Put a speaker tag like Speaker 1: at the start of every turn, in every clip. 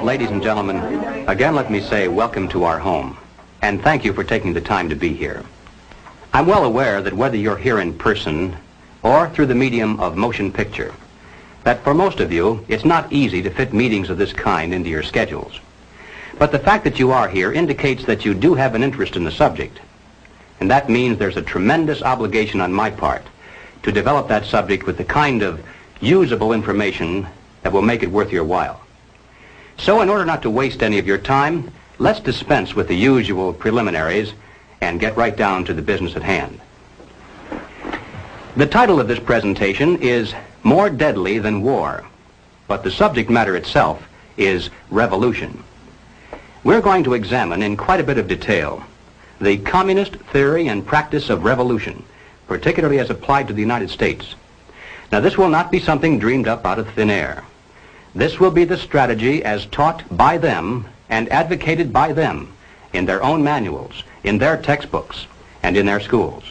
Speaker 1: Ladies and gentlemen, again let me say welcome to our home, and thank you for taking the time to be here. I'm well aware that whether you're here in person or through the medium of motion picture, that for most of you, it's not easy to fit meetings of this kind into your schedules. But the fact that you are here indicates that you do have an interest in the subject, and that means there's a tremendous obligation on my part to develop that subject with the kind of usable information that will make it worth your while. So in order not to waste any of your time, let's dispense with the usual preliminaries and get right down to the business at hand. The title of this presentation is More Deadly Than War, but the subject matter itself is revolution. We're going to examine in quite a bit of detail the communist theory and practice of revolution, particularly as applied to the United States. Now, this will not be something dreamed up out of thin air. This will be the strategy as taught by them and advocated by them in their own manuals, in their textbooks, and in their schools.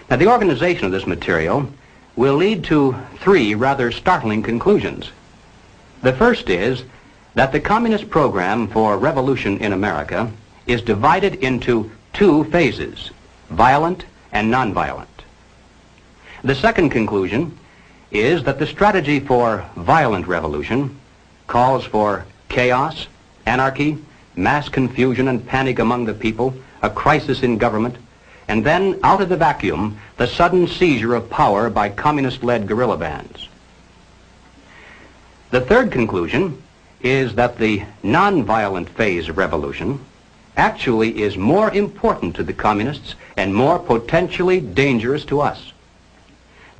Speaker 1: Now, the organization of this material will lead to three rather startling conclusions. The first is that the communist program for revolution in America is divided into two phases, violent and nonviolent. The second conclusion is that the strategy for violent revolution calls for chaos, anarchy, mass confusion and panic among the people, a crisis in government, and then, out of the vacuum, the sudden seizure of power by communist-led guerrilla bands. The third conclusion is that the nonviolent phase of revolution actually is more important to the communists and more potentially dangerous to us.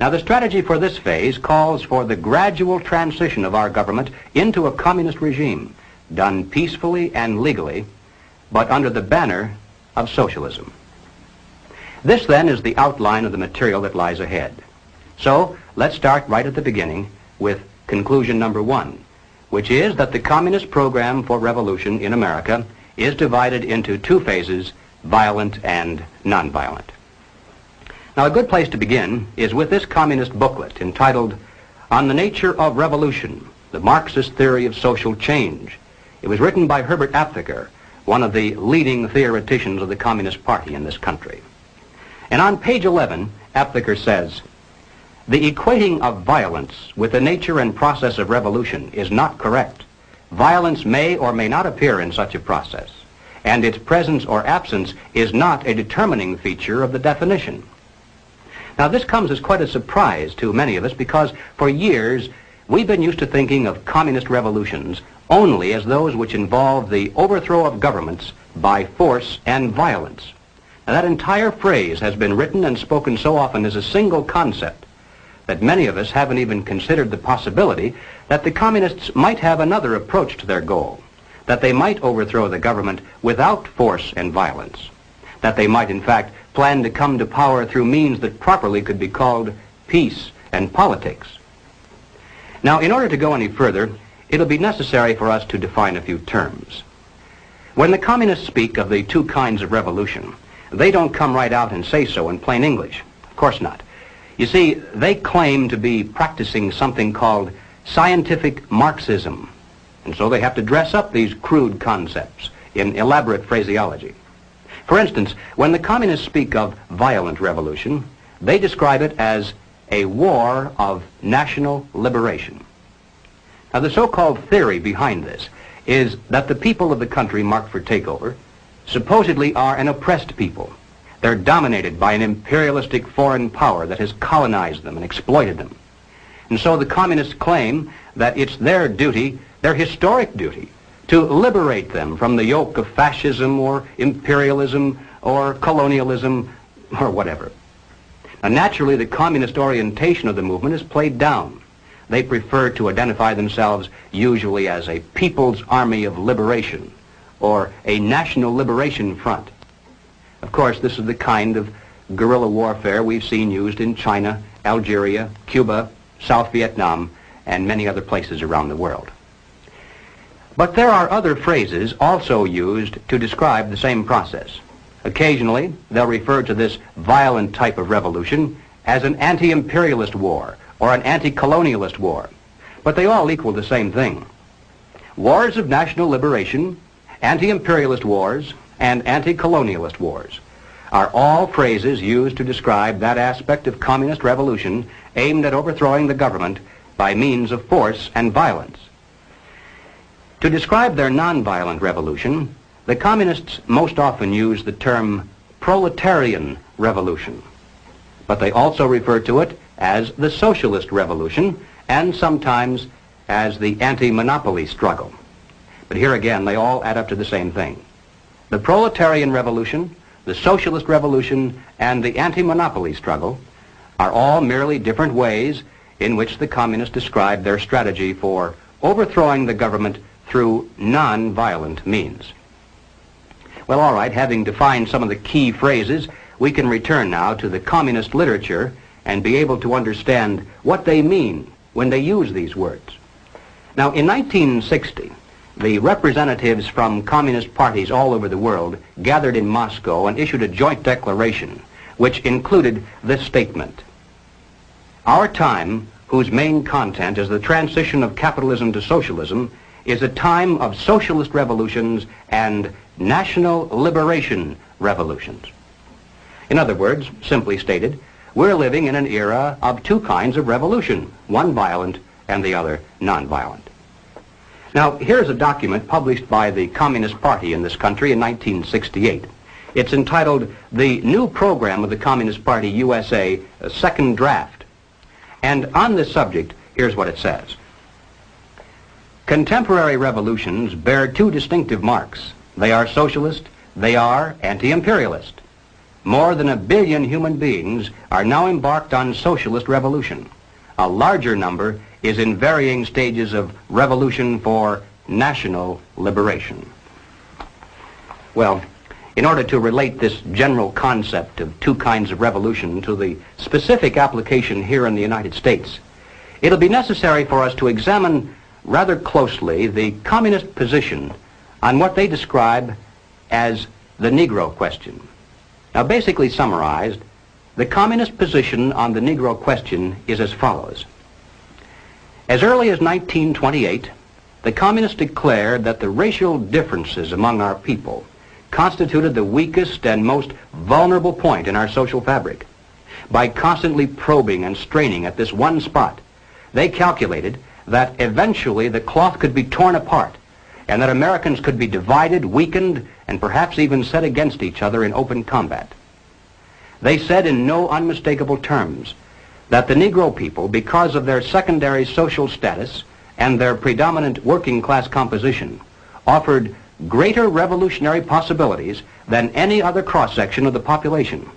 Speaker 1: Now, the strategy for this phase calls for the gradual transition of our government into a communist regime, done peacefully and legally, but under the banner of socialism. This, then, is the outline of the material that lies ahead. So, let's start right at the beginning with conclusion number one, which is that the communist program for revolution in America is divided into two phases, violent and nonviolent. Now, a good place to begin is with this communist booklet entitled On the Nature of Revolution, the Marxist Theory of Social Change. It was written by Herbert Aptheker, one of the leading theoreticians of the Communist Party in this country. And on page 11, Aptheker says, "The equating of violence with the nature and process of revolution is not correct. Violence may or may not appear in such a process, and its presence or absence is not a determining feature of the definition." Now, this comes as quite a surprise to many of us because for years we've been used to thinking of communist revolutions only as those which involve the overthrow of governments by force and violence. Now, that entire phrase has been written and spoken so often as a single concept that many of us haven't even considered the possibility that the communists might have another approach to their goal, that they might overthrow the government without force and violence, that they might in fact plan to come to power through means that properly could be called peace and politics. Now, in order to go any further, it'll be necessary for us to define a few terms. When the communists speak of the two kinds of revolution, they don't come right out and say so in plain English. Of course not. You see, they claim to be practicing something called scientific Marxism, and so they have to dress up these crude concepts in elaborate phraseology. For instance, when the communists speak of violent revolution, they describe it as a war of national liberation. Now, the so-called theory behind this is that the people of the country marked for takeover supposedly are an oppressed people. They're dominated by an imperialistic foreign power that has colonized them and exploited them. And so the communists claim that it's their duty, their historic duty, to liberate them from the yoke of fascism or imperialism or colonialism or whatever. Now, naturally, the communist orientation of the movement is played down. They prefer to identify themselves usually as a People's Army of Liberation or a National Liberation Front. Of course, this is the kind of guerrilla warfare we've seen used in China, Algeria, Cuba, South Vietnam, and many other places around the world. But there are other phrases also used to describe the same process. Occasionally, they'll refer to this violent type of revolution as an anti-imperialist war or an anti-colonialist war. But they all equal the same thing. Wars of national liberation, anti-imperialist wars, and anti-colonialist wars are all phrases used to describe that aspect of communist revolution aimed at overthrowing the government by means of force and violence. To describe their nonviolent revolution, the communists most often use the term Proletarian Revolution, but they also refer to it as the socialist revolution and sometimes as the anti-monopoly struggle. But here again, they all add up to the same thing. The Proletarian Revolution, the socialist revolution, and the anti-monopoly struggle are all merely different ways in which the communists describe their strategy for overthrowing the government through non-violent means. Well, all right, having defined some of the key phrases, we can return now to the communist literature and be able to understand what they mean when they use these words. Now, in 1960, the representatives from communist parties all over the world gathered in Moscow and issued a joint declaration which included this statement: "Our time, whose main content is the transition of capitalism to socialism, is a time of socialist revolutions and national liberation revolutions." In other words, simply stated, we're living in an era of two kinds of revolution, one violent and the other nonviolent. Now, here's a document published by the Communist Party in this country in 1968. It's entitled "The New Program of the Communist Party USA, Second Draft." And on this subject, here's what it says. Contemporary revolutions bear two distinctive marks. They are socialist, they are anti-imperialist. More than 1 billion human beings are now embarked on socialist revolution. A larger number is in varying stages of revolution for national liberation. Well, in order to relate this general concept of two kinds of revolution to the specific application here in the United States, it'll be necessary for us to examine rather closely the communist position on what they describe as the Negro question. Now, basically summarized, the communist position on the Negro question is as follows. As early as 1928, the communists declared that the racial differences among our people constituted the weakest and most vulnerable point in our social fabric. By constantly probing and straining at this one spot, they calculated that eventually the cloth could be torn apart and that Americans could be divided, weakened, and perhaps even set against each other in open combat. They said in no unmistakable terms that the Negro people, because of their secondary social status and their predominant working class composition, offered greater revolutionary possibilities than any other cross-section of the population.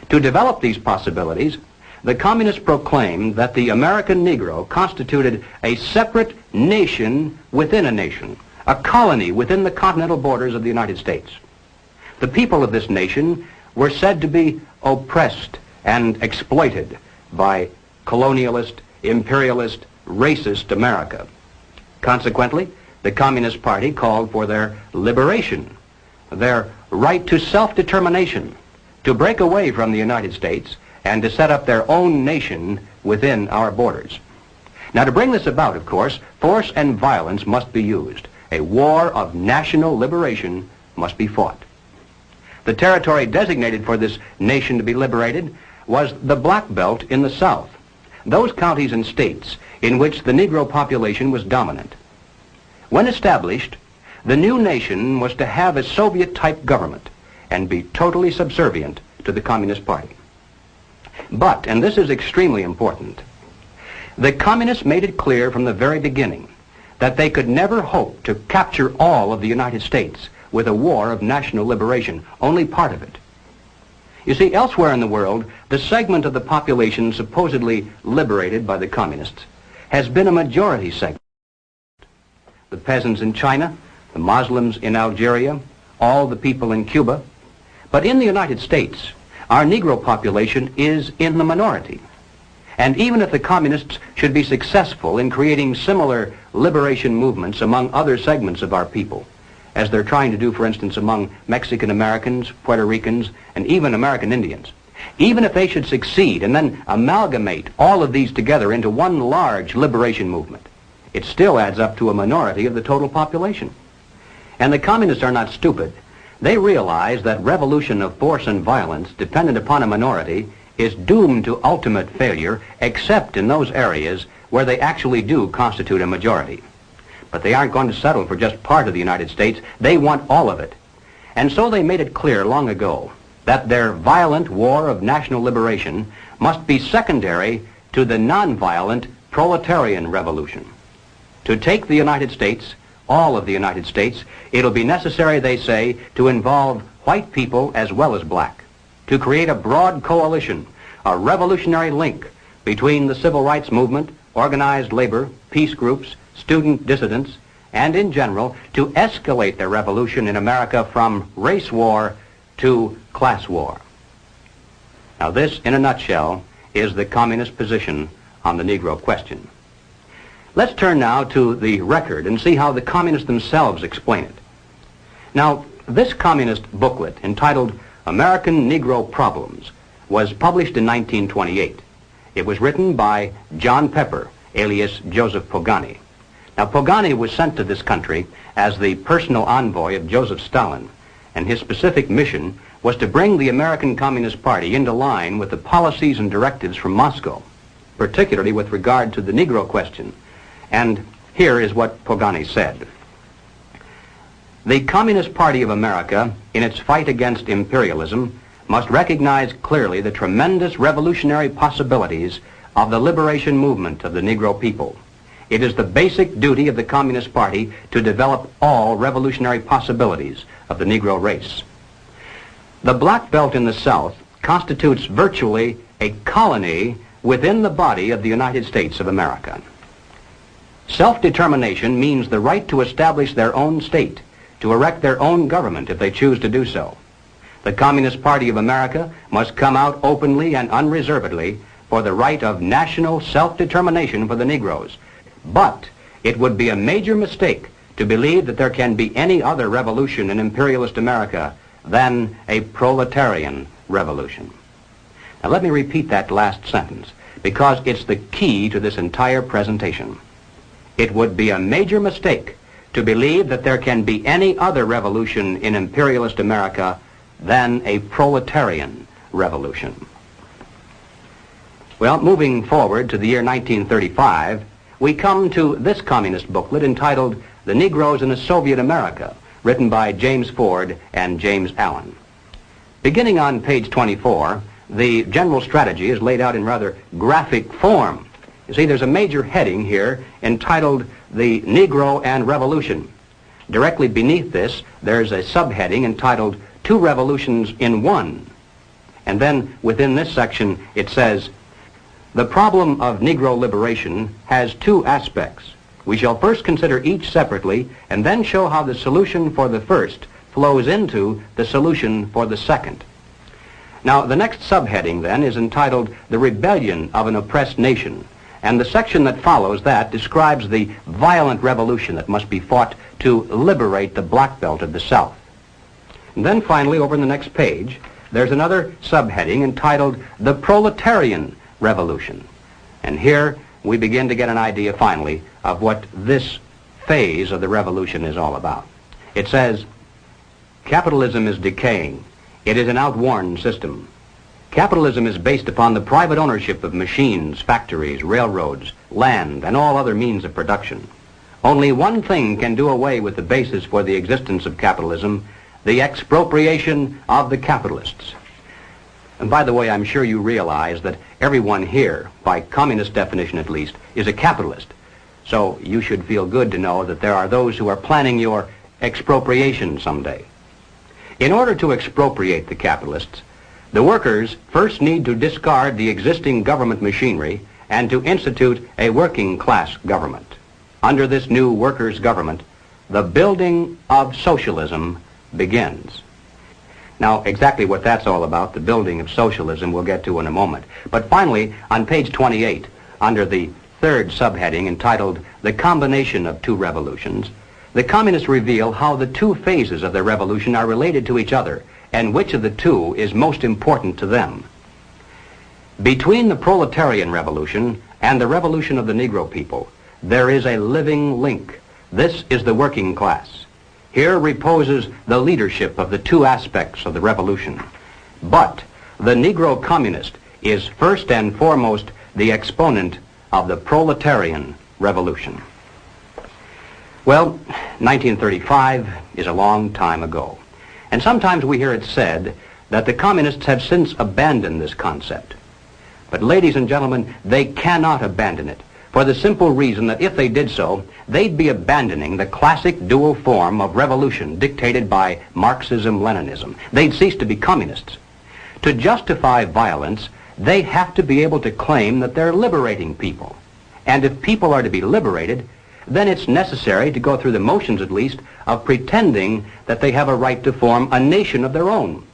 Speaker 1: To develop these possibilities, the communists proclaimed that the American Negro constituted a separate nation within a nation, a colony within the continental borders of the United States. The people of this nation were said to be oppressed and exploited by colonialist, imperialist, racist America. Consequently, the Communist Party called for their liberation, their right to self-determination, to break away from the United States and to set up their own nation within our borders. Now, to bring this about, of course, force and violence must be used. A war of national liberation must be fought. The territory designated for this nation to be liberated was the Black Belt in the South, those counties and states in which the Negro population was dominant. When established, the new nation was to have a Soviet-type government and be totally subservient to the Communist Party. But, and this is extremely important, the communists made it clear from the very beginning that they could never hope to capture all of the United States with a war of national liberation, only part of it. You see, elsewhere in the world, the segment of the population supposedly liberated by the communists has been a majority segment. The peasants in China, the Muslims in Algeria, all the people in Cuba. But in the United States, our Negro population is in the minority. And even if the communists should be successful in creating similar liberation movements among other segments of our people, as they're trying to do, for instance, among Mexican Americans, Puerto Ricans, and even American Indians, even if they should succeed and then amalgamate all of these together into one large liberation movement, it still adds up to a minority of the total population. And the communists are not stupid. They realize that revolution of force and violence dependent upon a minority is doomed to ultimate failure, except in those areas where they actually do constitute a majority. But they aren't going to settle for just part of the United States. They want all of it. And so they made it clear long ago that their violent war of national liberation must be secondary to the nonviolent Proletarian Revolution. To take the United States, all of the United States, it'll be necessary, they say, to involve white people as well as black, to create a broad coalition, a revolutionary link between the civil rights movement, organized labor, peace groups, student dissidents, and in general, to escalate the revolution in America from race war to class war. Now this, in a nutshell, is the communist position on the Negro question. Let's turn now to the record and see how the communists themselves explain it. Now, this communist booklet, entitled American Negro Problems, was published in 1928. It was written by John Pepper, alias Joseph Pogany. Now, Pogany was sent to this country as the personal envoy of Joseph Stalin, and his specific mission was to bring the American Communist Party into line with the policies and directives from Moscow, particularly with regard to the Negro question. And here is what Pogany said. The Communist Party of America, in its fight against imperialism, must recognize clearly the tremendous revolutionary possibilities of the liberation movement of the Negro people. It is the basic duty of the Communist Party to develop all revolutionary possibilities of the Negro race. The Black Belt in the South constitutes virtually a colony within the body of the United States of America. Self-determination means the right to establish their own state, to erect their own government if they choose to do so. The Communist Party of America must come out openly and unreservedly for the right of national self-determination for the Negroes. But it would be a major mistake to believe that there can be any other revolution in imperialist America than a proletarian revolution. Now let me repeat that last sentence, because it's the key to this entire presentation. It would be a major mistake to believe that there can be any other revolution in imperialist America than a proletarian revolution. Well, moving forward to the year 1935, we come to this communist booklet entitled The Negroes in a Soviet America, written by James Ford and James Allen. Beginning on page 24, the general strategy is laid out in rather graphic form. You see, there's a major heading here entitled The Negro and Revolution. Directly beneath this, there's a subheading entitled Two Revolutions in One. And then within this section, it says, the problem of Negro liberation has two aspects. We shall first consider each separately and then show how the solution for the first flows into the solution for the second. Now, the next subheading then is entitled The Rebellion of an Oppressed Nation. And the section that follows that describes the violent revolution that must be fought to liberate the Black Belt of the South. And then finally, over in the next page, there's another subheading entitled The Proletarian Revolution. And here we begin to get an idea finally of what this phase of the revolution is all about. It says, capitalism is decaying. It is an outworn system. Capitalism is based upon the private ownership of machines, factories, railroads, land, and all other means of production. Only one thing can do away with the basis for the existence of capitalism, the expropriation of the capitalists. And by the way, I'm sure you realize that everyone here, by communist definition at least, is a capitalist. So you should feel good to know that there are those who are planning your expropriation someday. In order to expropriate the capitalists, the workers first need to discard the existing government machinery and to institute a working class government. Under this new workers' government, the building of socialism begins. Now, exactly what that's all about, the building of socialism, we'll get to in a moment. But finally, on page 28, under the third subheading entitled The Combination of Two Revolutions, the communists reveal how the two phases of their revolution are related to each other and which of the two is most important to them. Between the Proletarian Revolution and the revolution of the Negro people, there is a living link. This is the working class. Here reposes the leadership of the two aspects of the revolution. But the Negro communist is first and foremost the exponent of the Proletarian Revolution. Well, 1935 is a long time ago. And sometimes we hear it said that the communists have since abandoned this concept. But ladies and gentlemen, they cannot abandon it, for the simple reason that if they did so, they'd be abandoning the classic dual form of revolution dictated by Marxism-Leninism. They'd cease to be communists. To justify violence, they have to be able to claim that they're liberating people. And if people are to be liberated, then it's necessary to go through the motions, at least, of pretending that they have a right to form a nation of their own.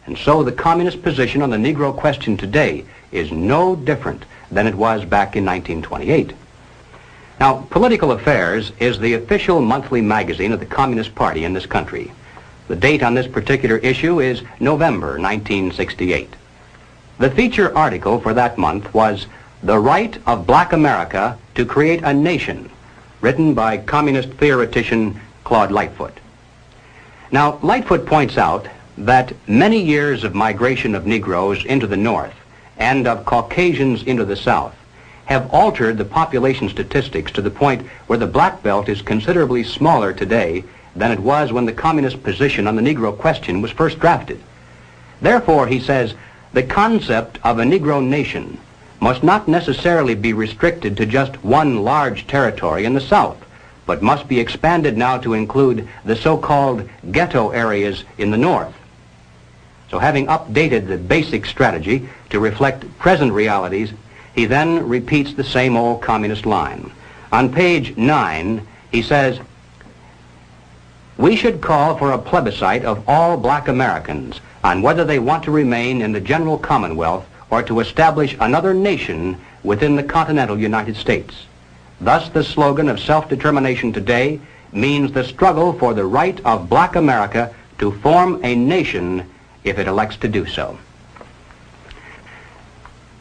Speaker 1: And so the communist position on the Negro question today is no different than it was back in 1928. Now, Political Affairs is the official monthly magazine of the Communist Party in this country. The date on this particular issue is November 1968. The feature article for that month was The Right of Black America to Create a Nation, written by communist theoretician Claude Lightfoot. Now, Lightfoot points out that many years of migration of Negroes into the North and of Caucasians into the South have altered the population statistics to the point where the black belt is considerably smaller today than it was when the communist position on the Negro question was first drafted. Therefore, he says, the concept of a Negro nation must not necessarily be restricted to just one large territory in the South, but must be expanded now to include the so-called ghetto areas in the North. So having updated the basic strategy to reflect present realities, he then repeats the same old communist line. On page 9, he says, we should call for a plebiscite of all black Americans on whether they want to remain in the general Commonwealth or to establish another nation within the continental United States. Thus, the slogan of self-determination today means the struggle for the right of black America to form a nation if it elects to do so.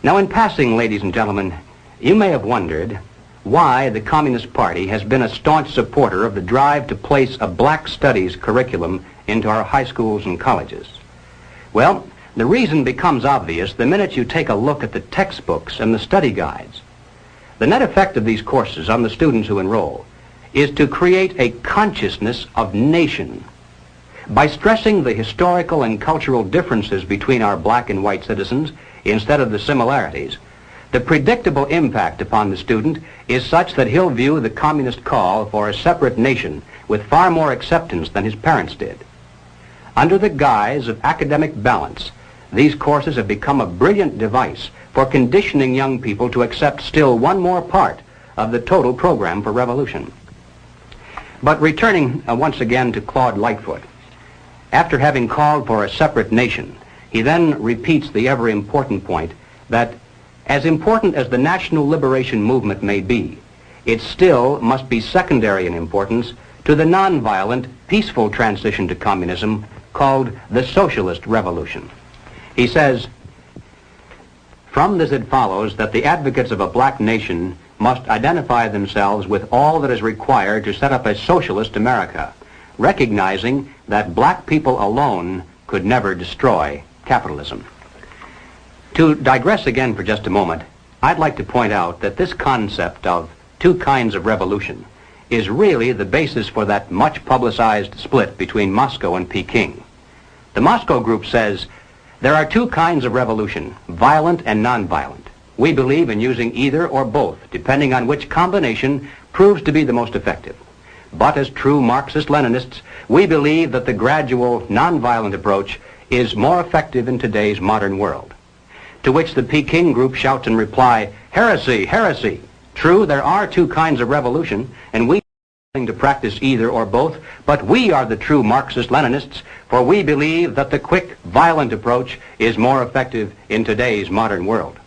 Speaker 1: Now, in passing, ladies and gentlemen, you may have wondered why the Communist Party has been a staunch supporter of the drive to place a black studies curriculum into our high schools and colleges. Well, the reason becomes obvious the minute you take a look at the textbooks and the study guides. The net effect of these courses on the students who enroll is to create a consciousness of nation. By stressing the historical and cultural differences between our black and white citizens instead of the similarities, the predictable impact upon the student is such that he'll view the communist call for a separate nation with far more acceptance than his parents did. Under the guise of academic balance, these courses have become a brilliant device for conditioning young people to accept still one more part of the total program for revolution. But returning once again to Claude Lightfoot, after having called for a separate nation, he then repeats the ever-important point that as important as the national liberation movement may be, it still must be secondary in importance to the nonviolent, peaceful transition to communism called the socialist revolution. He says, from this it follows that the advocates of a black nation must identify themselves with all that is required to set up a socialist America, recognizing that black people alone could never destroy capitalism. To digress again for just a moment, I'd like to point out that this concept of two kinds of revolution is really the basis for that much publicized split between Moscow and Peking. The Moscow group says, there are two kinds of revolution, violent and nonviolent. We believe in using either or both, depending on which combination proves to be the most effective. But as true Marxist-Leninists, we believe that the gradual, nonviolent approach is more effective in today's modern world. To which the Peking group shouts in reply, heresy, heresy. True, there are two kinds of revolution, and we to practice either or both, but we are the true Marxist-Leninists, for we believe that the quick, violent approach is more effective in today's modern world.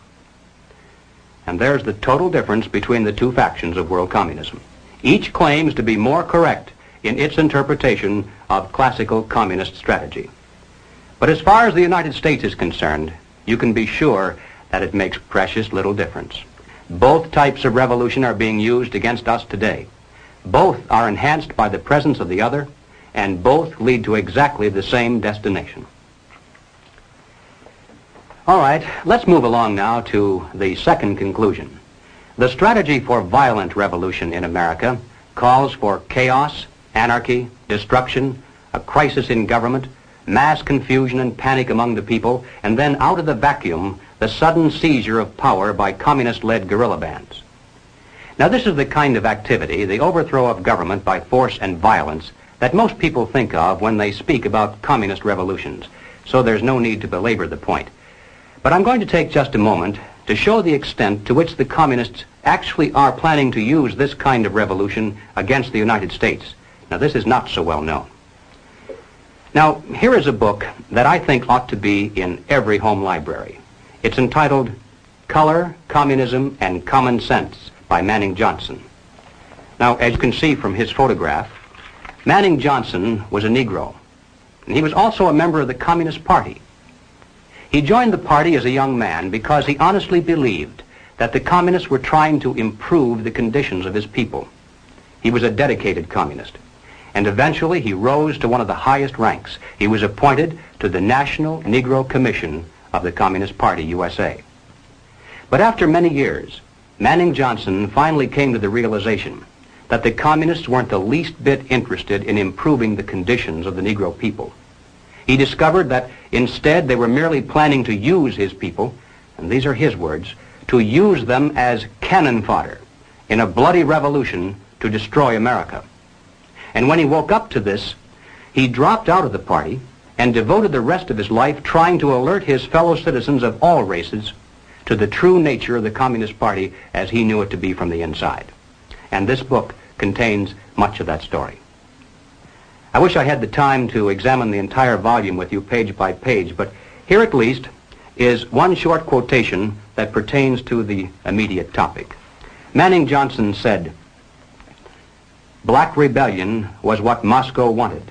Speaker 1: And there's the total difference between the two factions of world communism. Each claims to be more correct in its interpretation of classical communist strategy. But as far as the United States is concerned, you can be sure that it makes precious little difference. Both types of revolution are being used against us today. Both are enhanced by the presence of the other, and both lead to exactly the same destination. All right, let's move along now to the second conclusion. The strategy for violent revolution in America calls for chaos, anarchy, destruction, a crisis in government, mass confusion and panic among the people, and then out of the vacuum, the sudden seizure of power by communist-led guerrilla bands. Now, this is the kind of activity, the overthrow of government by force and violence, that most people think of when they speak about communist revolutions, so there's no need to belabor the point. But I'm going to take just a moment to show the extent to which the communists actually are planning to use this kind of revolution against the United States. Now, this is not so well known. Now, here is a book that I think ought to be in every home library. It's entitled Color, Communism, and Common Sense by Manning Johnson. Now, as you can see from his photograph, Manning Johnson was a Negro, and he was also a member of the Communist Party. He joined the party as a young man because he honestly believed that the communists were trying to improve the conditions of his people. He was a dedicated communist, and eventually he rose to one of the highest ranks. He was appointed to the National Negro Commission of the Communist Party, USA. But after many years, Manning Johnson finally came to the realization that the communists weren't the least bit interested in improving the conditions of the Negro people. He discovered that instead they were merely planning to use his people, and these are his words, to use them as cannon fodder in a bloody revolution to destroy America. And when he woke up to this, he dropped out of the party and devoted the rest of his life trying to alert his fellow citizens of all races to the true nature of the Communist Party as he knew it to be from the inside. And this book contains much of that story. I wish I had the time to examine the entire volume with you page by page, but here at least is one short quotation that pertains to the immediate topic. Manning Johnson said, "Black rebellion was what Moscow wanted.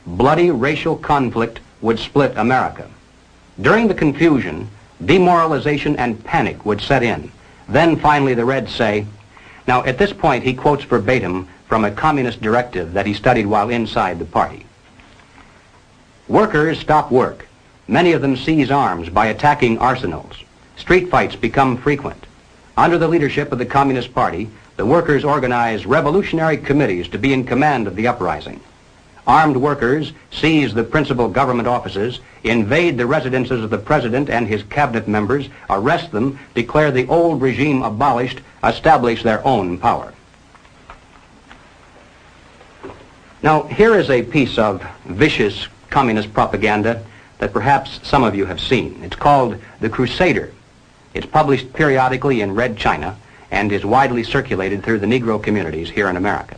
Speaker 1: Bloody racial conflict would split America. During the confusion, demoralization and panic would set in. Then finally the Reds say," now at this point he quotes verbatim from a communist directive that he studied while inside the party. "Workers stop work. Many of them seize arms by attacking arsenals. Street fights become frequent. Under the leadership of the Communist Party, the workers organize revolutionary committees to be in command of the uprising. Armed workers seize the principal government offices, invade the residences of the president and his cabinet members, arrest them, declare the old regime abolished, establish their own power." Now, here is a piece of vicious communist propaganda that perhaps some of you have seen. It's called The Crusader. It's published periodically in Red China and is widely circulated through the Negro communities here in America.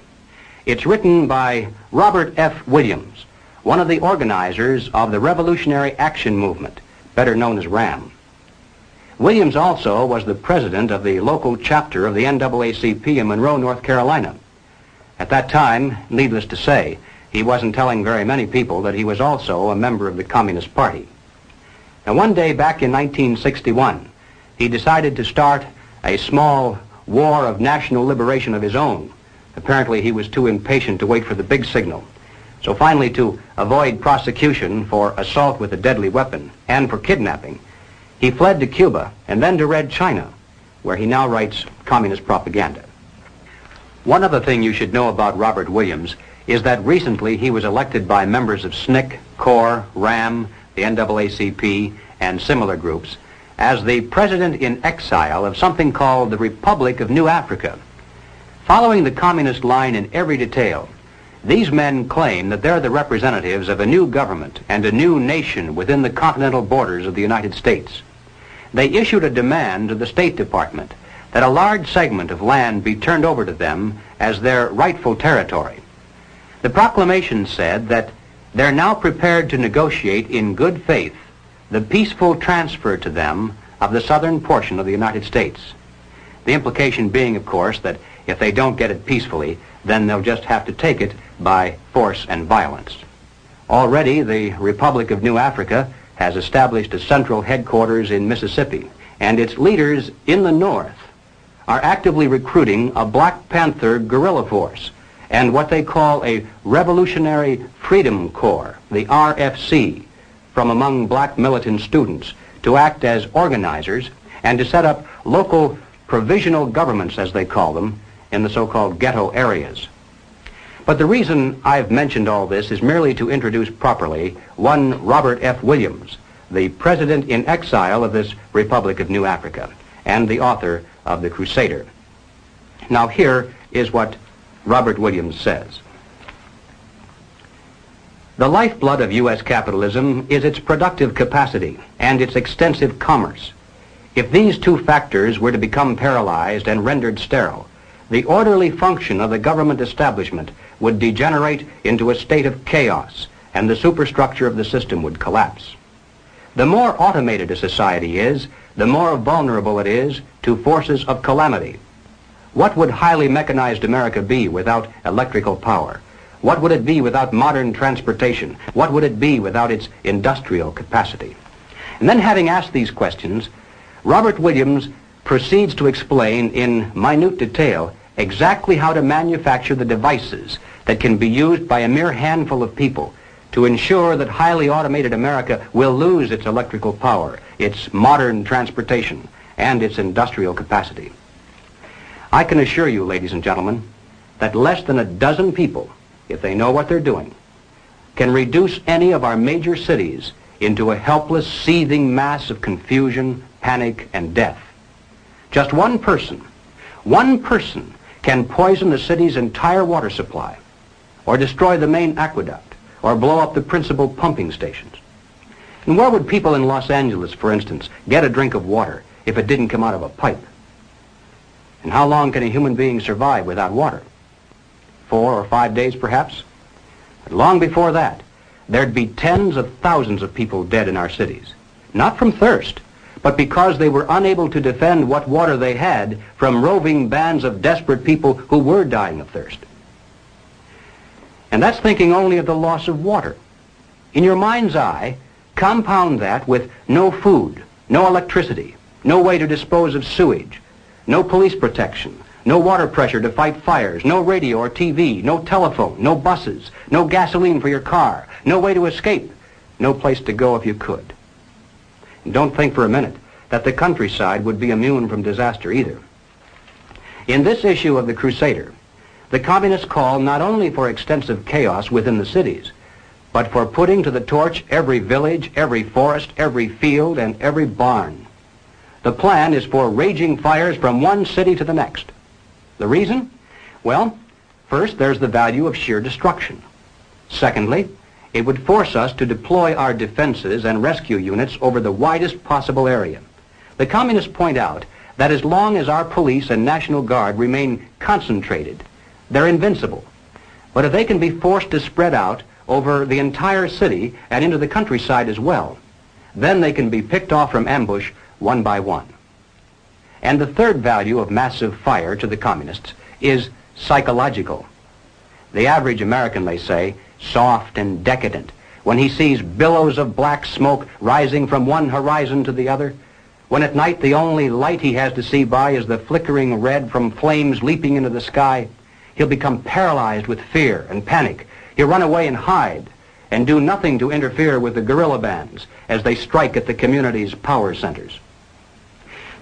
Speaker 1: It's written by Robert F. Williams, one of the organizers of the Revolutionary Action Movement, better known as RAM. Williams also was the president of the local chapter of the NAACP in Monroe, North Carolina. At that time, needless to say, he wasn't telling very many people that he was also a member of the Communist Party. Now, one day back in 1961, he decided to start a small war of national liberation of his own. Apparently, he was too impatient to wait for the big signal. So finally, to avoid prosecution for assault with a deadly weapon and for kidnapping, he fled to Cuba and then to Red China, where he now writes communist propaganda. One other thing you should know about Robert Williams is that recently he was elected by members of SNCC, CORE, RAM, the NAACP, and similar groups as the president in exile of something called the Republic of New Africa. Following the communist line in every detail, these men claim that they're the representatives of a new government and a new nation within the continental borders of the United States. They issued a demand to the State Department that a large segment of land be turned over to them as their rightful territory. The proclamation said that they're now prepared to negotiate in good faith the peaceful transfer to them of the southern portion of the United States. The implication being, of course, that if they don't get it peacefully, then they'll just have to take it by force and violence. Already, the Republic of New Africa has established a central headquarters in Mississippi, and its leaders in the north are actively recruiting a Black Panther guerrilla force and what they call a Revolutionary Freedom Corps, the RFC, from among black militant students to act as organizers and to set up local provisional governments, as they call them, in the so-called ghetto areas. But the reason I've mentioned all this is merely to introduce properly one Robert F. Williams, the president in exile of this Republic of New Africa and the author of The Crusader. Now here is what Robert Williams says. The lifeblood of U.S. capitalism is its productive capacity and its extensive commerce. If these two factors were to become paralyzed and rendered sterile, the orderly function of the government establishment would degenerate into a state of chaos, and the superstructure of the system would collapse. The more automated a society is, the more vulnerable it is to forces of calamity. What would highly mechanized America be without electrical power? What would it be without modern transportation? What would it be without its industrial capacity? And then, having asked these questions, Robert Williams proceeds to explain in minute detail exactly how to manufacture the devices that can be used by a mere handful of people to ensure that highly automated America will lose its electrical power, its modern transportation, and its industrial capacity. I can assure you, ladies and gentlemen, that less than a dozen people, if they know what they're doing, can reduce any of our major cities into a helpless, seething mass of confusion, panic, and death. Just one person can poison the city's entire water supply, or destroy the main aqueduct, or blow up the principal pumping stations. And where would people in Los Angeles, for instance, get a drink of water if it didn't come out of a pipe? And how long can a human being survive without water? 4 or 5 days, perhaps? But long before that, there'd be tens of thousands of people dead in our cities, not from thirst, but because they were unable to defend what water they had from roving bands of desperate people who were dying of thirst. And that's thinking only of the loss of water. In your mind's eye, compound that with no food, no electricity, no way to dispose of sewage, no police protection, no water pressure to fight fires, no radio or TV, no telephone, no buses, no gasoline for your car, no way to escape, no place to go if you could. And don't think for a minute that the countryside would be immune from disaster either. In this issue of The Crusader, the communists call not only for extensive chaos within the cities, but for putting to the torch every village, every forest, every field, and every barn. The plan is for raging fires from one city to the next. The reason? Well, first, there's the value of sheer destruction. Secondly, it would force us to deploy our defenses and rescue units over the widest possible area. The communists point out that as long as our police and National Guard remain concentrated, they're invincible. But if they can be forced to spread out over the entire city and into the countryside as well, then they can be picked off from ambush one by one. And the third value of massive fire to the communists is psychological. The average American, they say, soft and decadent, when he sees billows of black smoke rising from one horizon to the other, when at night the only light he has to see by is the flickering red from flames leaping into the sky, he'll become paralyzed with fear and panic. He'll run away and hide and do nothing to interfere with the guerrilla bands as they strike at the community's power centers.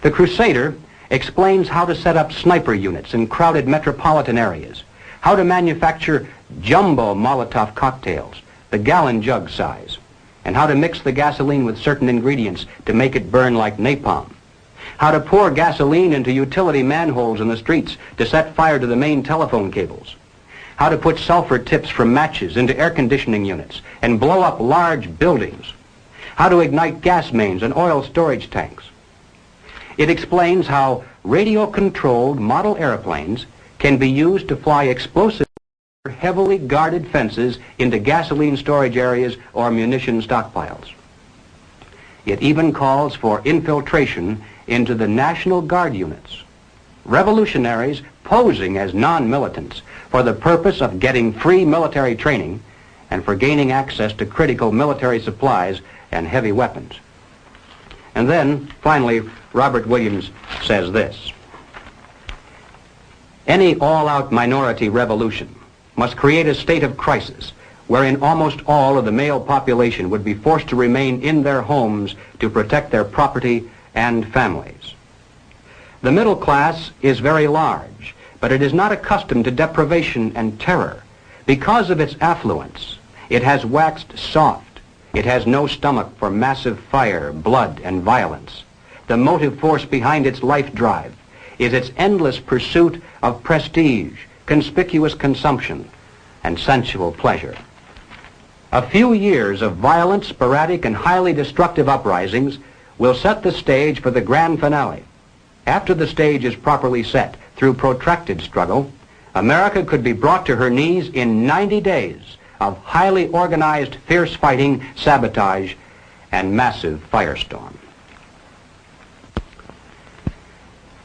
Speaker 1: The Crusader explains how to set up sniper units in crowded metropolitan areas, how to manufacture jumbo Molotov cocktails, the gallon jug size, and how to mix the gasoline with certain ingredients to make it burn like napalm, how to pour gasoline into utility manholes in the streets to set fire to the main telephone cables, how to put sulfur tips from matches into air conditioning units and blow up large buildings, how to ignite gas mains and oil storage tanks. It explains how radio-controlled model airplanes can be used to fly explosive heavily guarded fences into gasoline storage areas or munition stockpiles. It even calls for infiltration into the National Guard units. Revolutionaries posing as non-militants for the purpose of getting free military training and for gaining access to critical military supplies and heavy weapons. And then, finally, Robert Williams says this: any all-out minority revolution must create a state of crisis wherein almost all of the male population would be forced to remain in their homes to protect their property and families. The middle class is very large, but it is not accustomed to deprivation and terror. Because of its affluence, it has waxed soft. It has no stomach for massive fire, blood, and violence. The motive force behind its life drive is its endless pursuit of prestige, conspicuous consumption, and sensual pleasure. A few years of violent, sporadic, and highly destructive uprisings will set the stage for the grand finale. After the stage is properly set through protracted struggle, America could be brought to her knees in 90 days of highly organized, fierce fighting, sabotage, and massive firestorm.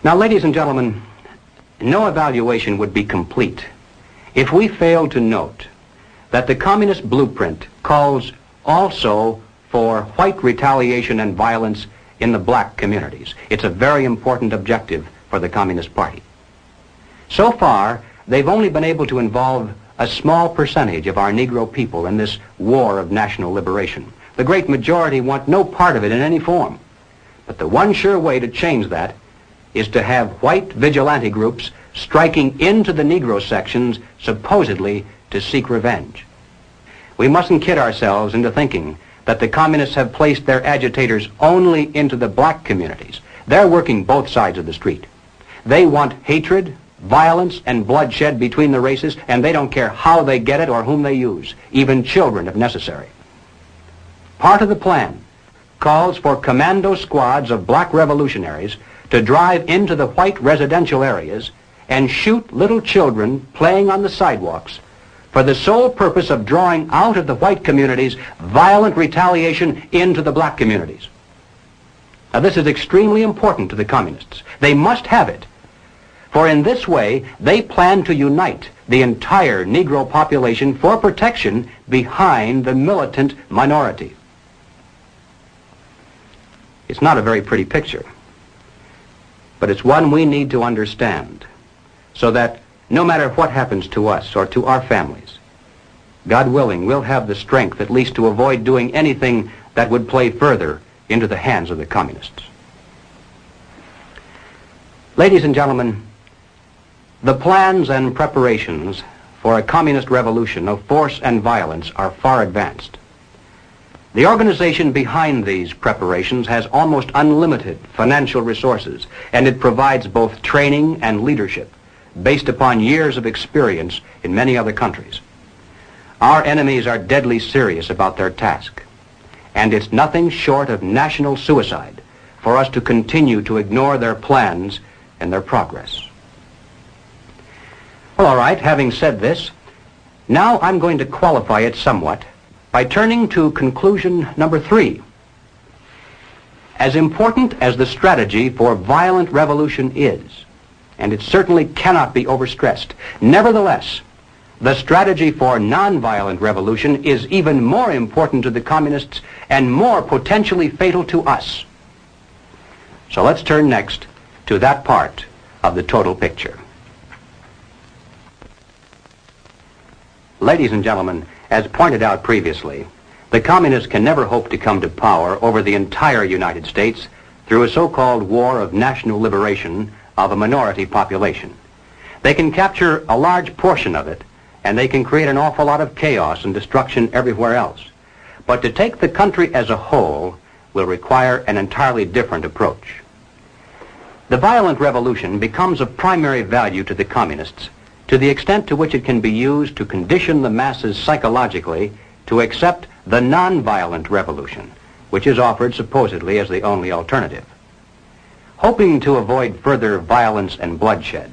Speaker 1: Now, ladies and gentlemen, no evaluation would be complete if we failed to note that the communist blueprint calls also for white retaliation and violence in the black communities. It's a very important objective for the Communist Party. So far, they've only been able to involve a small percentage of our Negro people in this war of national liberation. The great majority want no part of it in any form. But the one sure way to change that is to have white vigilante groups striking into the Negro sections supposedly to seek revenge. We mustn't kid ourselves into thinking that the communists have placed their agitators only into the black communities. They're working both sides of the street. They want hatred, violence, and bloodshed between the races, and they don't care how they get it or whom they use, even children if necessary. Part of the plan calls for commando squads of black revolutionaries to drive into the white residential areas and shoot little children playing on the sidewalks for the sole purpose of drawing out of the white communities violent retaliation into the black communities. Now, this is extremely important to the communists. They must have it, for in this way they plan to unite the entire Negro population for protection behind the militant minority. It's not a very pretty picture, but it's one we need to understand, so that no matter what happens to us or to our families, God willing, we'll have the strength at least to avoid doing anything that would play further into the hands of the communists. Ladies and gentlemen, the plans and preparations for a communist revolution of force and violence are far advanced. The organization behind these preparations has almost unlimited financial resources, and it provides both training and leadership based upon years of experience in many other countries. Our enemies are deadly serious about their task, and it's nothing short of national suicide for us to continue to ignore their plans and their progress. Well, all right, having said this, now I'm going to qualify it somewhat by turning to conclusion number 3. As important as the strategy for violent revolution is, and it certainly cannot be overstressed, nevertheless, the strategy for nonviolent revolution is even more important to the communists and more potentially fatal to us. So let's turn next to that part of the total picture. Ladies and gentlemen, as pointed out previously, the communists can never hope to come to power over the entire United States through a so-called war of national liberation of a minority population. They can capture a large portion of it, and they can create an awful lot of chaos and destruction everywhere else. But to take the country as a whole will require an entirely different approach. The violent revolution becomes of primary value to the communists to the extent to which it can be used to condition the masses psychologically to accept the nonviolent revolution, which is offered supposedly as the only alternative. Hoping to avoid further violence and bloodshed,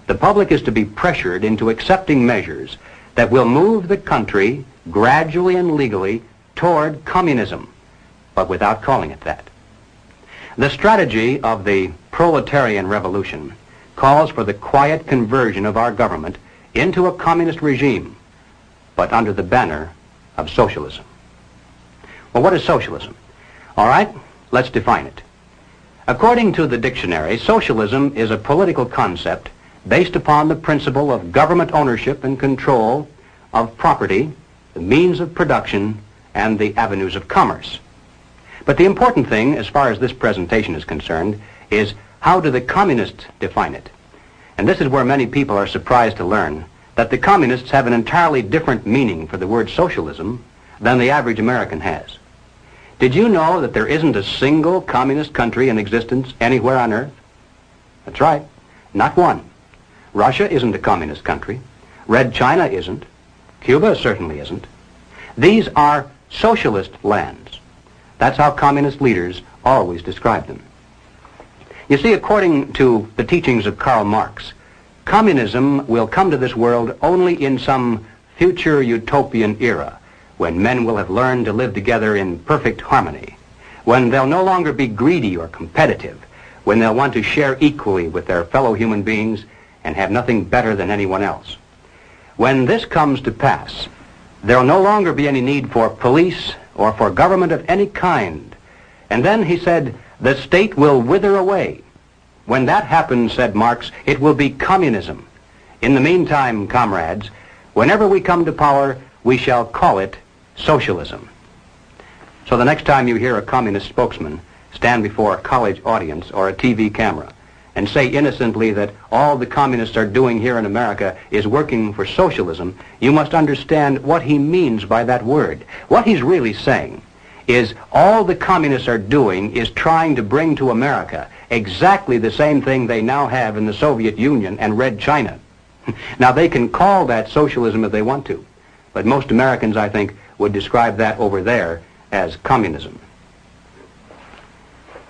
Speaker 1: the public is to be pressured into accepting measures that will move the country gradually and legally toward communism, but without calling it that. The strategy of the Proletarian Revolution calls for the quiet conversion of our government into a communist regime, but under the banner of socialism. Well, what is socialism? All right, let's define it. According to the dictionary, socialism is a political concept based upon the principle of government ownership and control of property, the means of production, and the avenues of commerce. But the important thing, as far as this presentation is concerned, is how do the communists define it? And this is where many people are surprised to learn that the communists have an entirely different meaning for the word socialism than the average American has. Did you know that there isn't a single communist country in existence anywhere on earth? That's right, not one. Russia isn't a communist country. Red China isn't. Cuba certainly isn't. These are socialist lands. That's how communist leaders always describe them. You see, according to the teachings of Karl Marx, communism will come to this world only in some future utopian era, when men will have learned to live together in perfect harmony, when they'll no longer be greedy or competitive, when they'll want to share equally with their fellow human beings and have nothing better than anyone else. When this comes to pass, there'll no longer be any need for police or for government of any kind. And then, he said, the state will wither away. When that happens, said Marx, it will be communism. In the meantime, comrades, whenever we come to power, we shall call it socialism. So the next time you hear a communist spokesman stand before a college audience or a TV camera and say innocently that all the communists are doing here in America is working for socialism, you must understand what he means by that word. What he's really saying is all the communists are doing is trying to bring to America exactly the same thing they now have in the Soviet Union and Red China. Now, they can call that socialism if they want to, but most Americans, I think, would describe that over there as communism.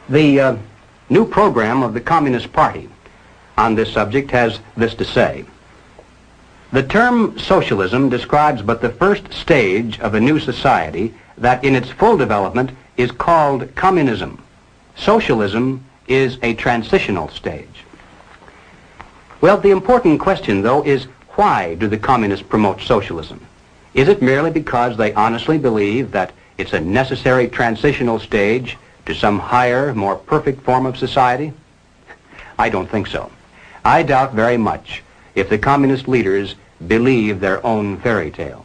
Speaker 1: The new program of the Communist Party on this subject has this to say. The term socialism describes but the first stage of a new society that in its full development is called communism. Socialism is a transitional stage. Well, the important question, though, is why do the communists promote socialism? Is it merely because they honestly believe that it's a necessary transitional stage to some higher, more perfect form of society? I don't think so. I doubt very much if the communist leaders believe their own fairy tale.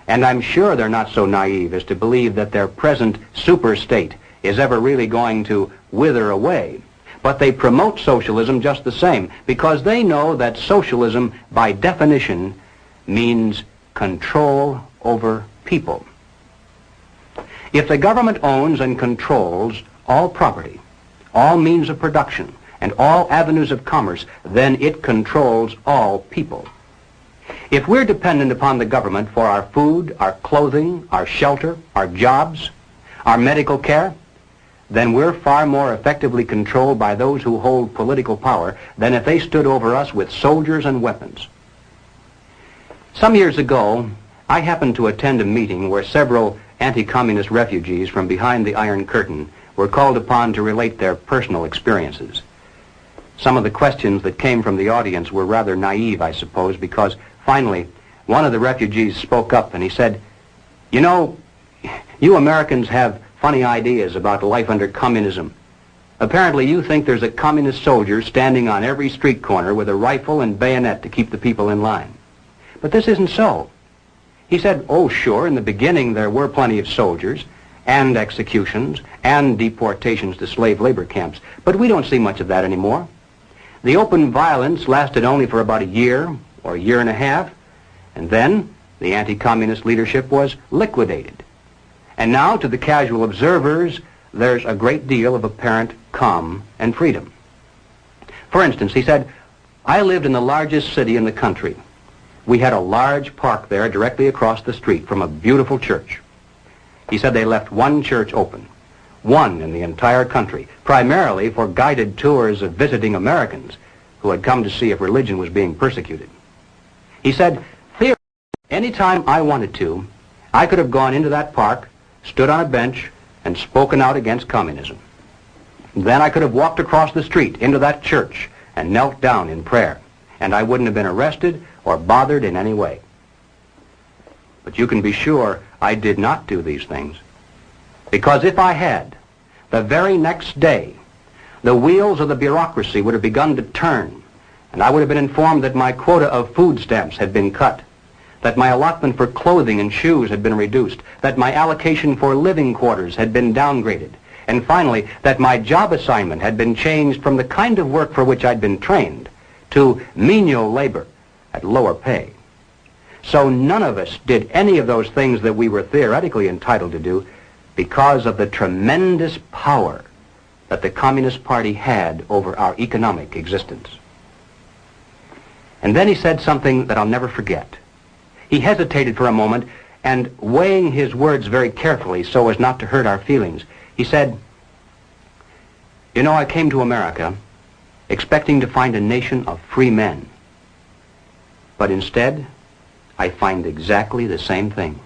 Speaker 1: And I'm sure they're not so naive as to believe that their present super state is ever really going to wither away. But they promote socialism just the same because they know that socialism, by definition, means control over people. If the government owns and controls all property, all means of production, and all avenues of commerce, then it controls all people. If we're dependent upon the government for our food, our clothing, our shelter, our jobs, our medical care, then we're far more effectively controlled by those who hold political power than if they stood over us with soldiers and weapons. Some years ago, I happened to attend a meeting where several anti-communist refugees from behind the Iron Curtain were called upon to relate their personal experiences. Some of the questions that came from the audience were rather naive, I suppose, because finally one of the refugees spoke up and he said, "You know, you Americans have funny ideas about life under communism. Apparently you think there's a communist soldier standing on every street corner with a rifle and bayonet to keep the people in line. But this isn't so." He said, "Oh, sure, in the beginning there were plenty of soldiers and executions and deportations to slave labor camps, but we don't see much of that anymore. The open violence lasted only for about a year or a year and a half, and then the anti-communist leadership was liquidated. And now, to the casual observers, there's a great deal of apparent calm and freedom." For instance, he said, "I lived in the largest city in the country. We had a large park there directly across the street from a beautiful church." He said they left one church open. one in the entire country, primarily for guided tours of visiting Americans who had come to see if religion was being persecuted. He said, "Theoretically, anytime I wanted to, I could have gone into that park, stood on a bench, and spoken out against communism. Then I could have walked across the street into that church and knelt down in prayer, and I wouldn't have been arrested or bothered in any way. But you can be sure I did not do these things, because if I had, the very next day, the wheels of the bureaucracy would have begun to turn, and I would have been informed that my quota of food stamps had been cut, that my allotment for clothing and shoes had been reduced, that my allocation for living quarters had been downgraded, and finally, that my job assignment had been changed from the kind of work for which I'd been trained to menial labor at lower pay. So none of us did any of those things that we were theoretically entitled to do because of the tremendous power that the Communist Party had over our economic existence." And then he said something that I'll never forget. He hesitated for a moment, and weighing his words very carefully so as not to hurt our feelings, he said, "You know, I came to America expecting to find a nation of free men. But instead, I find exactly the same thing.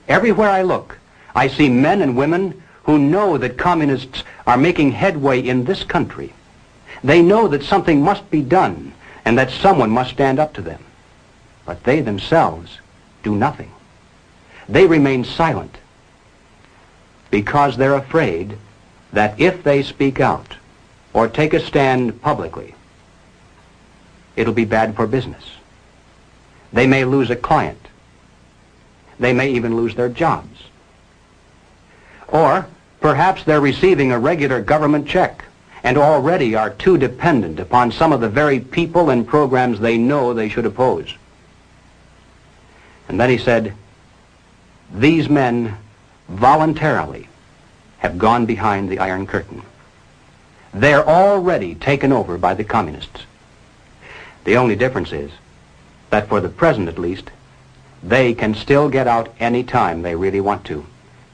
Speaker 1: Everywhere I look, I see men and women who know that communists are making headway in this country. They know that something must be done and that someone must stand up to them. But they themselves do nothing. They remain silent because they're afraid that if they speak out or take a stand publicly, it'll be bad for business. They may lose a client. They may even lose their jobs. Or perhaps they're receiving a regular government check and already are too dependent upon some of the very people and programs they know they should oppose." And then he said, "These men voluntarily have gone behind the Iron Curtain. They're already taken over by the communists. The only difference is that for the present at least, they can still get out any time they really want to,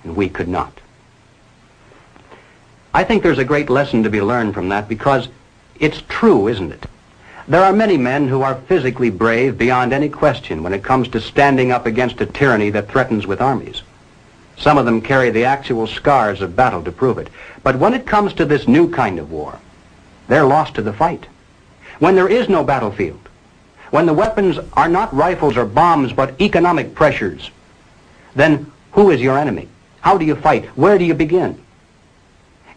Speaker 1: and we could not." I think there's a great lesson to be learned from that because it's true, isn't it? There are many men who are physically brave beyond any question when it comes to standing up against a tyranny that threatens with armies. Some of them carry the actual scars of battle to prove it. But when it comes to this new kind of war, they're lost to the fight. When there is no battlefield, when the weapons are not rifles or bombs but economic pressures, then who is your enemy? How do you fight? Where do you begin?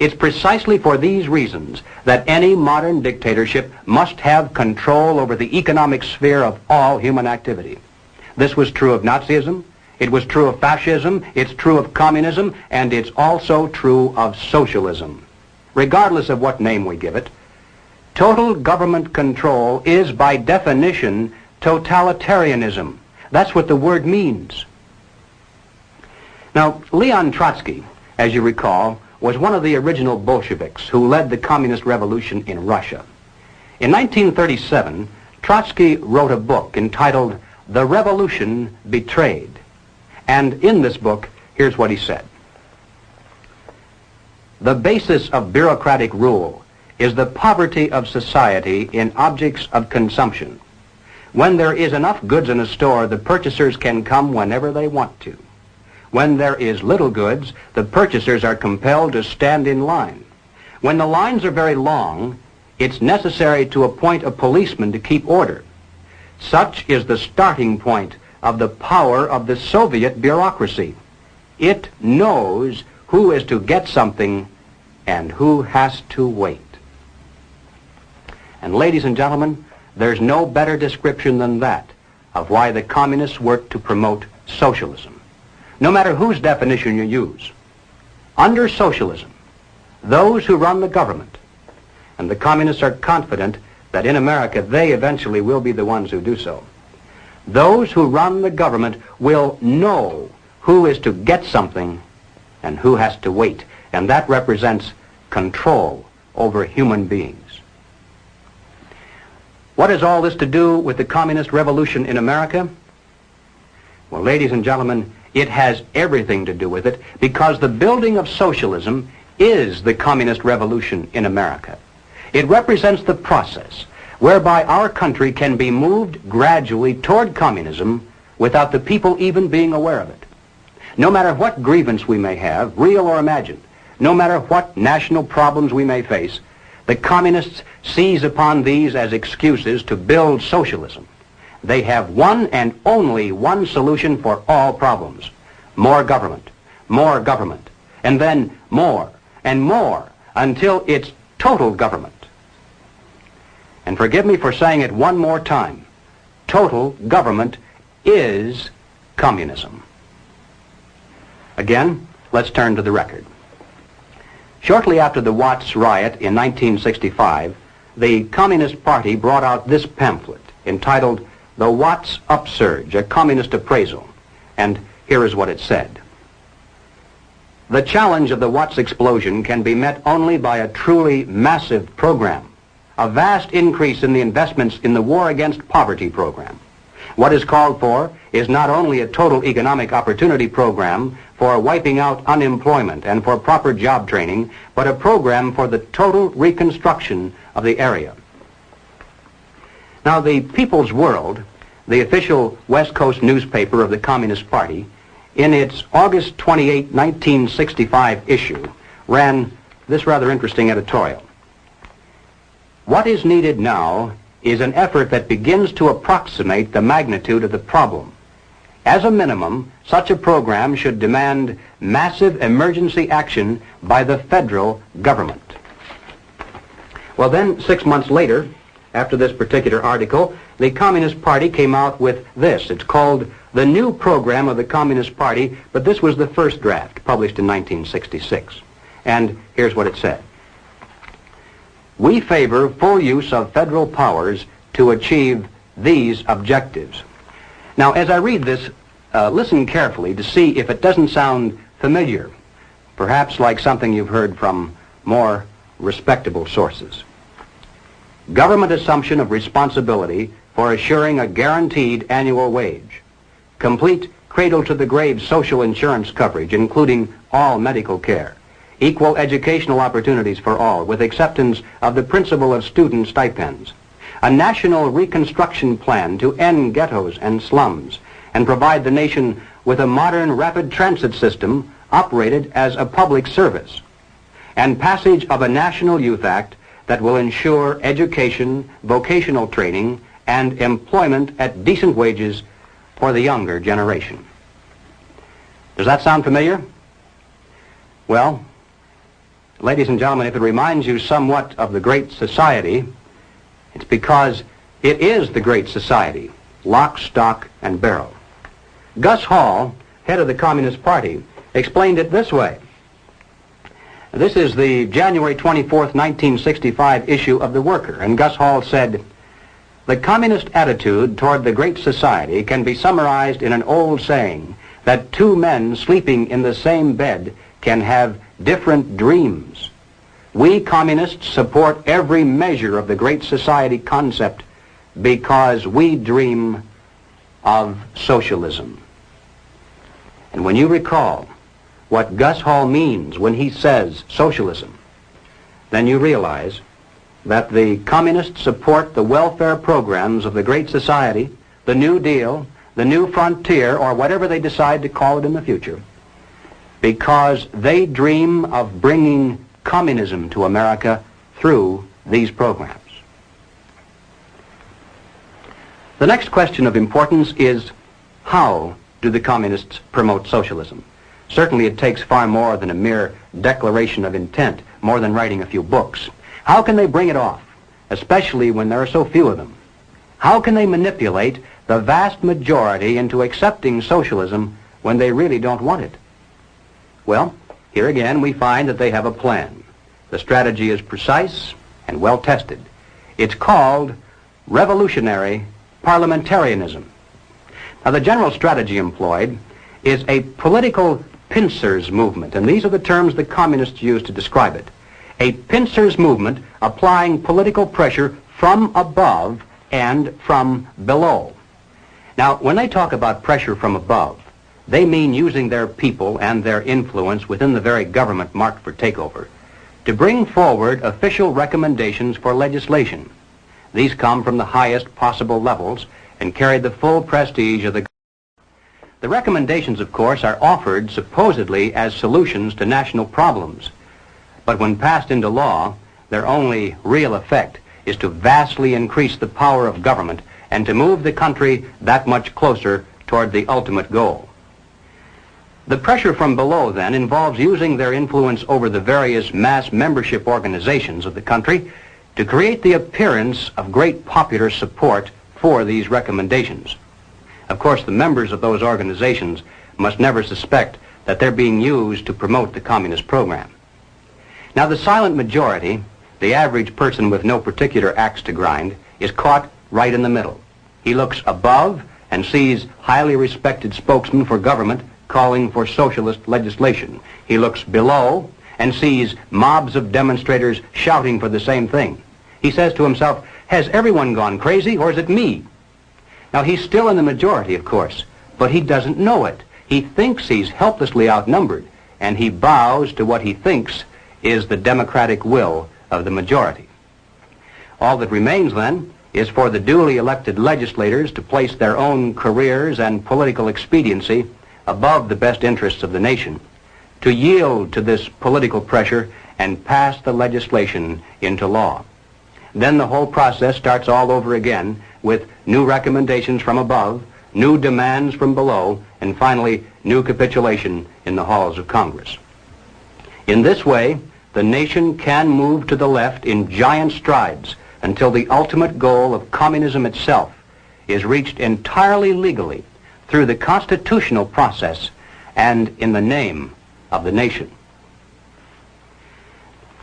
Speaker 1: It's precisely for these reasons that any modern dictatorship must have control over the economic sphere of all human activity. This was true of Nazism, it was true of fascism, it's true of communism, and it's also true of socialism. Regardless of what name we give it, total government control is by definition totalitarianism. That's what the word means. Now, Leon Trotsky, as you recall, was one of the original Bolsheviks who led the communist revolution in Russia. In 1937, Trotsky wrote a book entitled "The Revolution Betrayed." And in this book, here's what he said. "The basis of bureaucratic rule is the poverty of society in objects of consumption. When there is enough goods in a store, the purchasers can come whenever they want to. When there is little goods, the purchasers are compelled to stand in line. When the lines are very long, it's necessary to appoint a policeman to keep order. Such is the starting point of the power of the Soviet bureaucracy. It knows who is to get something and who has to wait." And ladies and gentlemen, there's no better description than that of why the communists work to promote socialism. No matter whose definition you use, under socialism, those who run the government, and the communists are confident that in America they eventually will be the ones who do so, those who run the government will know who is to get something and who has to wait, and that represents control over human beings. What has all this to do with the communist revolution in America? Well, ladies and gentlemen, It has everything to do with it because the building of socialism is the communist revolution in America. It represents the process whereby our country can be moved gradually toward communism without the people even being aware of it. No matter what grievance we may have, real or imagined, no matter what national problems we may face, the communists seize upon these as excuses to build socialism. They have one and only one solution for all problems: more government, and then more and more until it's total government. And forgive me for saying it one more time, total government is communism. Again, let's turn to the record. Shortly after the Watts riot in 1965, the Communist Party brought out this pamphlet entitled The Watts Upsurge, a Communist Appraisal. And here is what it said. The challenge of the Watts explosion can be met only by a truly massive program, a vast increase in the investments in the War Against Poverty program. What is called for is not only a total economic opportunity program for wiping out unemployment and for proper job training, but a program for the total reconstruction of the area. Now, the People's World, the official West Coast newspaper of the Communist Party, in its August 28, 1965 issue, ran this rather interesting editorial. What is needed now is an effort that begins to approximate the magnitude of the problem. As a minimum, such a program should demand massive emergency action by the federal government. Well then, 6 months later, after this particular article, the Communist Party came out with this. It's called The New Program of the Communist Party, but this was the first draft, published in 1966. And here's what it said. We favor full use of federal powers to achieve these objectives. Now, as I read this, listen carefully to see if it doesn't sound familiar, perhaps like something you've heard from more respectable sources. Government assumption of responsibility for assuring a guaranteed annual wage. Complete cradle-to-the-grave social insurance coverage, including all medical care. Equal educational opportunities for all, with acceptance of the principle of student stipends. A national reconstruction plan to end ghettos and slums and provide the nation with a modern rapid transit system operated as a public service. And passage of a National Youth Act that will ensure education, vocational training, and employment at decent wages for the younger generation. Does that sound familiar? Well, ladies and gentlemen, if it reminds you somewhat of the Great Society, it's because it is the Great Society, lock, stock, and barrel. Gus Hall, head of the Communist Party, explained it this way. This is the January 24th, 1965 issue of The Worker, and Gus Hall said, "The communist attitude toward the Great Society can be summarized in an old saying that two men sleeping in the same bed can have different dreams. We communists support every measure of the Great Society concept because we dream of socialism." And when you recall what Gus Hall means when he says socialism, then you realize that the communists support the welfare programs of the Great Society, the New Deal, the New Frontier, or whatever they decide to call it in the future, because they dream of bringing communism to America through these programs. The next question of importance is, how do the communists promote socialism? Certainly it takes far more than a mere declaration of intent, more than writing a few books. How can they bring it off, especially when there are so few of them? How can they manipulate the vast majority into accepting socialism when they really don't want it? Well, here again we find that they have a plan. The strategy is precise and well tested. It's called revolutionary parliamentarianism. Now, the general strategy employed is a political pincers movement, and these are the terms the communists use to describe it. A pincers movement applying political pressure from above and from below. Now, when they talk about pressure from above, they mean using their people and their influence within the very government marked for takeover to bring forward official recommendations for legislation. These come from the highest possible levels and carry the full prestige of the government. The recommendations, of course, are offered supposedly as solutions to national problems, but when passed into law, their only real effect is to vastly increase the power of government and to move the country that much closer toward the ultimate goal. The pressure from below, then, involves using their influence over the various mass membership organizations of the country to create the appearance of great popular support for these recommendations. Of course, the members of those organizations must never suspect that they're being used to promote the communist program. Now, the silent majority, the average person with no particular axe to grind, is caught right in the middle. He looks above and sees highly respected spokesmen for government calling for socialist legislation. He looks below and sees mobs of demonstrators shouting for the same thing. He says to himself, has everyone gone crazy, or is it me? Now, he's still in the majority, of course, but he doesn't know it. He thinks he's helplessly outnumbered, and he bows to what he thinks is the democratic will of the majority. All that remains, then, is for the duly elected legislators to place their own careers and political expediency above the best interests of the nation, to yield to this political pressure and pass the legislation into law. Then the whole process starts all over again with new recommendations from above, new demands from below, and finally new capitulation in the halls of Congress. In this way, the nation can move to the left in giant strides until the ultimate goal of communism itself is reached entirely legally through the constitutional process and in the name of the nation.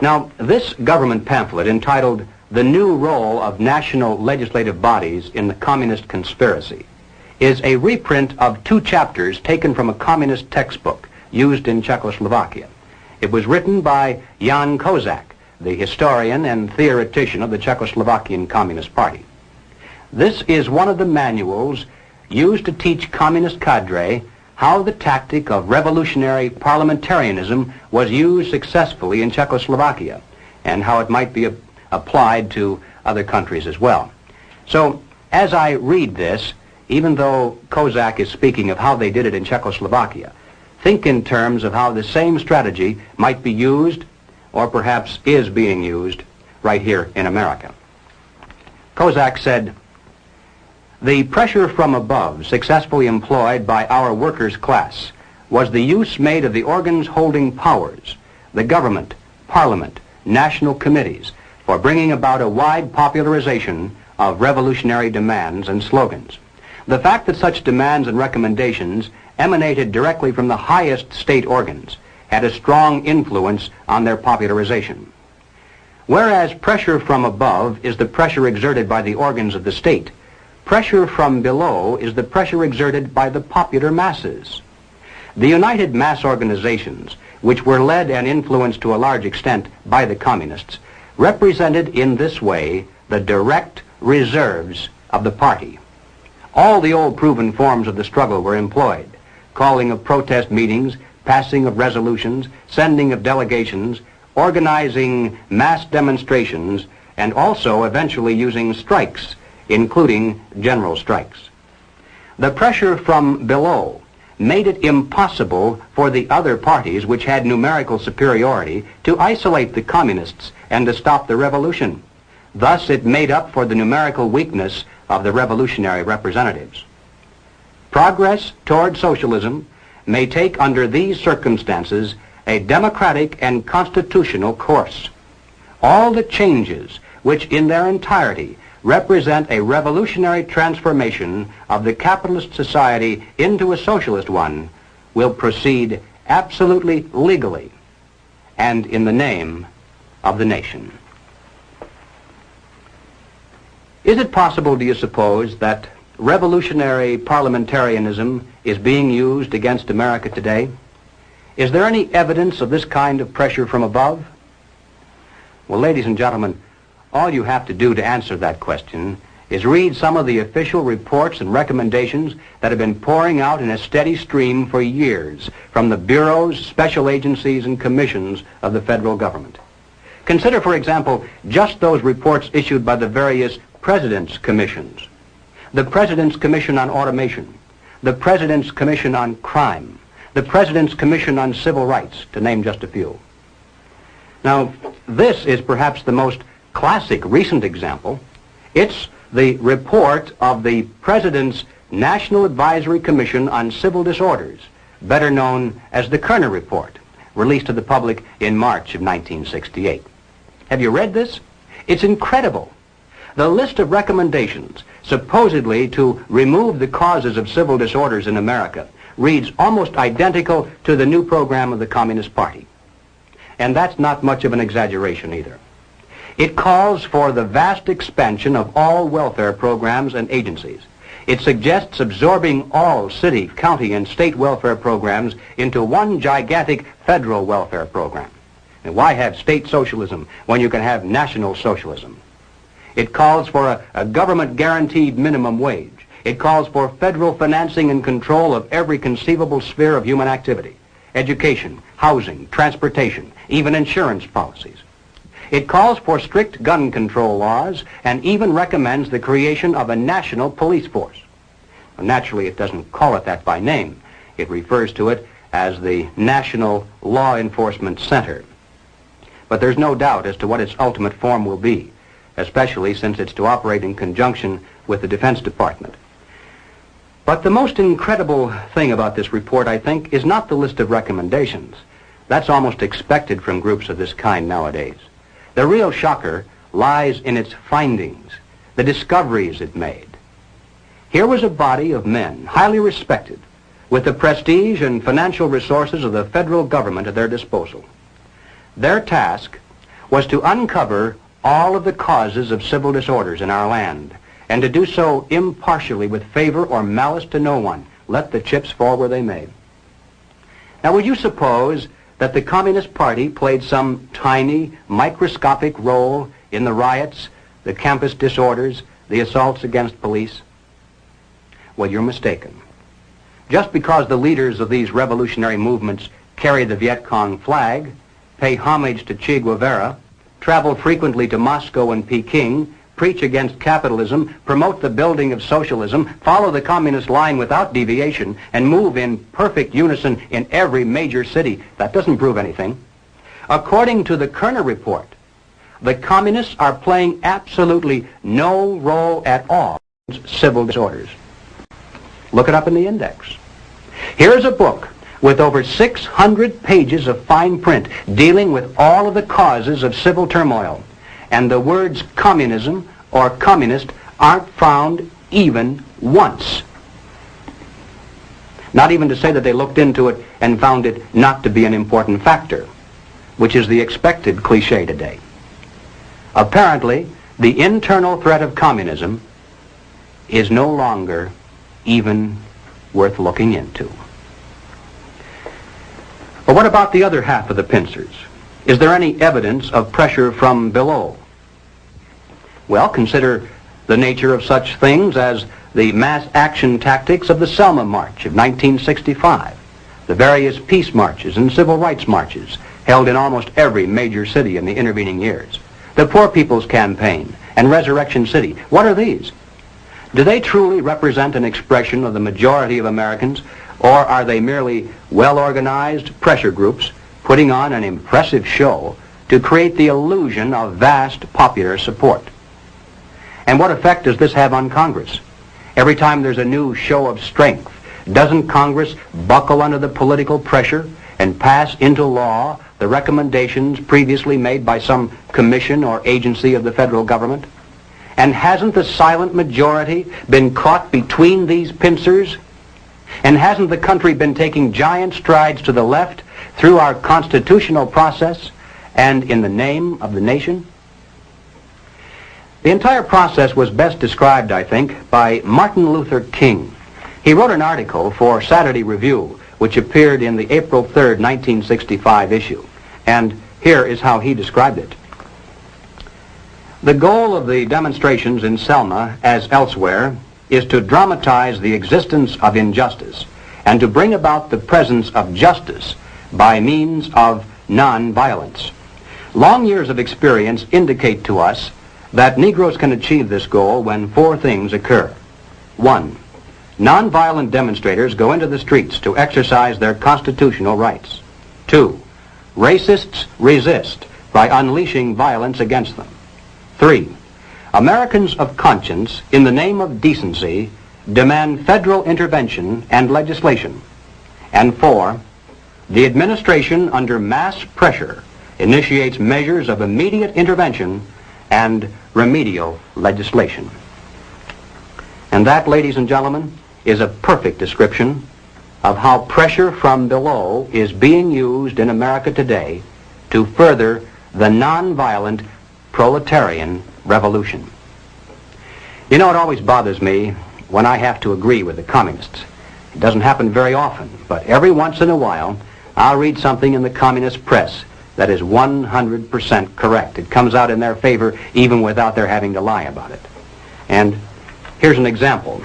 Speaker 1: Now, this government pamphlet entitled "The New Role of National Legislative Bodies in the Communist Conspiracy" is a reprint of 2 chapters taken from a communist textbook used in Czechoslovakia. It was written by Jan Kozak, the historian and theoretician of the Czechoslovakian Communist Party. This is one of the manuals used to teach communist cadre how the tactic of revolutionary parliamentarianism was used successfully in Czechoslovakia and how it might be applied to other countries as well. So, as I read this, even though Kozak is speaking of how they did it in Czechoslovakia, think in terms of how the same strategy might be used, or perhaps is being used, right here in America. Kozak said, "The pressure from above successfully employed by our workers' class was the use made of the organs holding powers, the government, parliament, national committees, for bringing about a wide popularization of revolutionary demands and slogans. The fact that such demands and recommendations emanated directly from the highest state organs had a strong influence on their popularization. Whereas pressure from above is the pressure exerted by the organs of the state, pressure from below is the pressure exerted by the popular masses. The united mass organizations, which were led and influenced to a large extent by the communists, represented in this way the direct reserves of the party. All the old proven forms of the struggle were employed: calling of protest meetings, passing of resolutions, sending of delegations, organizing mass demonstrations, and also eventually using strikes, including general strikes. The pressure from below made it impossible for the other parties which had numerical superiority to isolate the communists and to stop the revolution. Thus it made up for the numerical weakness of the revolutionary representatives. Progress toward socialism may take under these circumstances a democratic and constitutional course. All the changes which in their entirety represent a revolutionary transformation of the capitalist society into a socialist one will proceed absolutely legally and in the name of the nation. Is it possible, do you suppose, that revolutionary parliamentarianism is being used against America today? Is there any evidence of this kind of pressure from above? Well, ladies and gentlemen, all you have to do to answer that question is read some of the official reports and recommendations that have been pouring out in a steady stream for years from the bureaus, special agencies, and commissions of the federal government. Consider, for example, just those reports issued by the various President's Commissions. The President's Commission on Automation, the President's Commission on Crime, the President's Commission on Civil Rights, to name just a few. Now, this is perhaps the most classic recent example. It's the report of the President's National Advisory Commission on Civil Disorders, better known as the Kerner Report, released to the public in March of 1968. Have you read this? It's incredible. The list of recommendations supposedly to remove the causes of civil disorders in America reads almost identical to the new program of the Communist Party. And that's not much of an exaggeration either. It calls for the vast expansion of all welfare programs and agencies. It suggests absorbing all city, county, and state welfare programs into one gigantic federal welfare program. And why have state socialism when you can have national socialism? It calls for a government-guaranteed minimum wage. It calls for federal financing and control of every conceivable sphere of human activity: education, housing, transportation, even insurance policies. It calls for strict gun control laws and even recommends the creation of a national police force. Well, naturally, it doesn't call it that by name. It refers to it as the National Law Enforcement Center. But there's no doubt as to what its ultimate form will be, especially since it's to operate in conjunction with the Defense Department. But the most incredible thing about this report, I think, is not the list of recommendations. That's almost expected from groups of this kind nowadays. The real shocker lies in its findings, the discoveries it made. Here was a body of men, highly respected, with the prestige and financial resources of the federal government at their disposal. Their task was to uncover all of the causes of civil disorders in our land, and to do so impartially with favor or malice to no one, let the chips fall where they may. Now, would you suppose that the Communist Party played some tiny, microscopic role in the riots, the campus disorders, the assaults against police? Well, you're mistaken. Just because the leaders of these revolutionary movements carry the Viet Cong flag, pay homage to Che Guevara, travel frequently to Moscow and Peking, preach against capitalism, promote the building of socialism, follow the communist line without deviation, and move in perfect unison in every major city, that doesn't prove anything. According to the Kerner Report, the communists are playing absolutely no role at all in civil disorders. Look it up in the index. Here's a book with over 600 pages of fine print dealing with all of the causes of civil turmoil. And the words communism or communist aren't found even once. Not even to say that they looked into it and found it not to be an important factor, which is the expected cliche today. Apparently, the internal threat of communism is no longer even worth looking into. But what about the other half of the pincers? Is there any evidence of pressure from below? Well, consider the nature of such things as the mass action tactics of the Selma March of 1965, the various peace marches and civil rights marches held in almost every major city in the intervening years, the Poor People's Campaign and Resurrection City. What are these? Do they truly represent an expression of the majority of Americans, or are they merely well-organized pressure groups putting on an impressive show to create the illusion of vast popular support? And what effect does this have on Congress? Every time there's a new show of strength, doesn't Congress buckle under the political pressure and pass into law the recommendations previously made by some commission or agency of the federal government? And hasn't the silent majority been caught between these pincers? And hasn't the country been taking giant strides to the left through our constitutional process and in the name of the nation? The entire process was best described, I think, by Martin Luther King. He wrote an article for Saturday Review, which appeared in the April 3rd, 1965 issue. And here is how he described it. The goal of the demonstrations in Selma, as elsewhere, is to dramatize the existence of injustice and to bring about the presence of justice by means of non-violence. Long years of experience indicate to us that Negroes can achieve this goal when four things occur. 1. Nonviolent demonstrators go into the streets to exercise their constitutional rights. 2. Racists resist by unleashing violence against them. 3. Americans of conscience, in the name of decency, demand federal intervention and legislation. And 4. The administration, under mass pressure, initiates measures of immediate intervention and remedial legislation. And that, ladies and gentlemen, is a perfect description of how pressure from below is being used in America today to further the nonviolent proletarian revolution. You know, it always bothers me when I have to agree with the communists. It doesn't happen very often, but every once in a while I'll read something in the communist press that is 100% correct. It comes out in their favor even without their having to lie about it. And here's an example.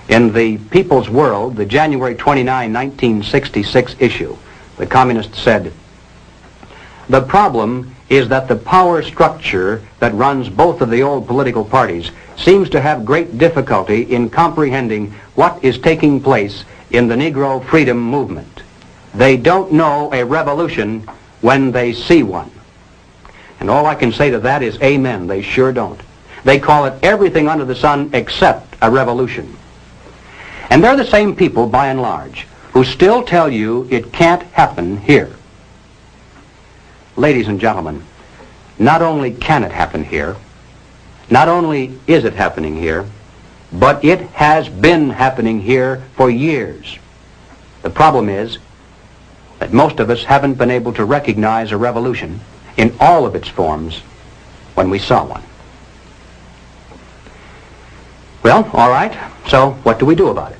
Speaker 1: In the People's World, the January 29, 1966 issue, the communists said, "The problem is that the power structure that runs both of the old political parties seems to have great difficulty in comprehending what is taking place in the Negro freedom movement. They don't know a revolution when they see one." And all I can say to that is amen. They sure don't. They call it everything under the sun except a revolution. And they're the same people, by and large, who still tell you it can't happen here. Ladies and gentlemen, not only can it happen here, not only is it happening here, but it has been happening here for years. The problem is that most of us haven't been able to recognize a revolution in all of its forms when we saw one. Well, all right, so what do we do about it?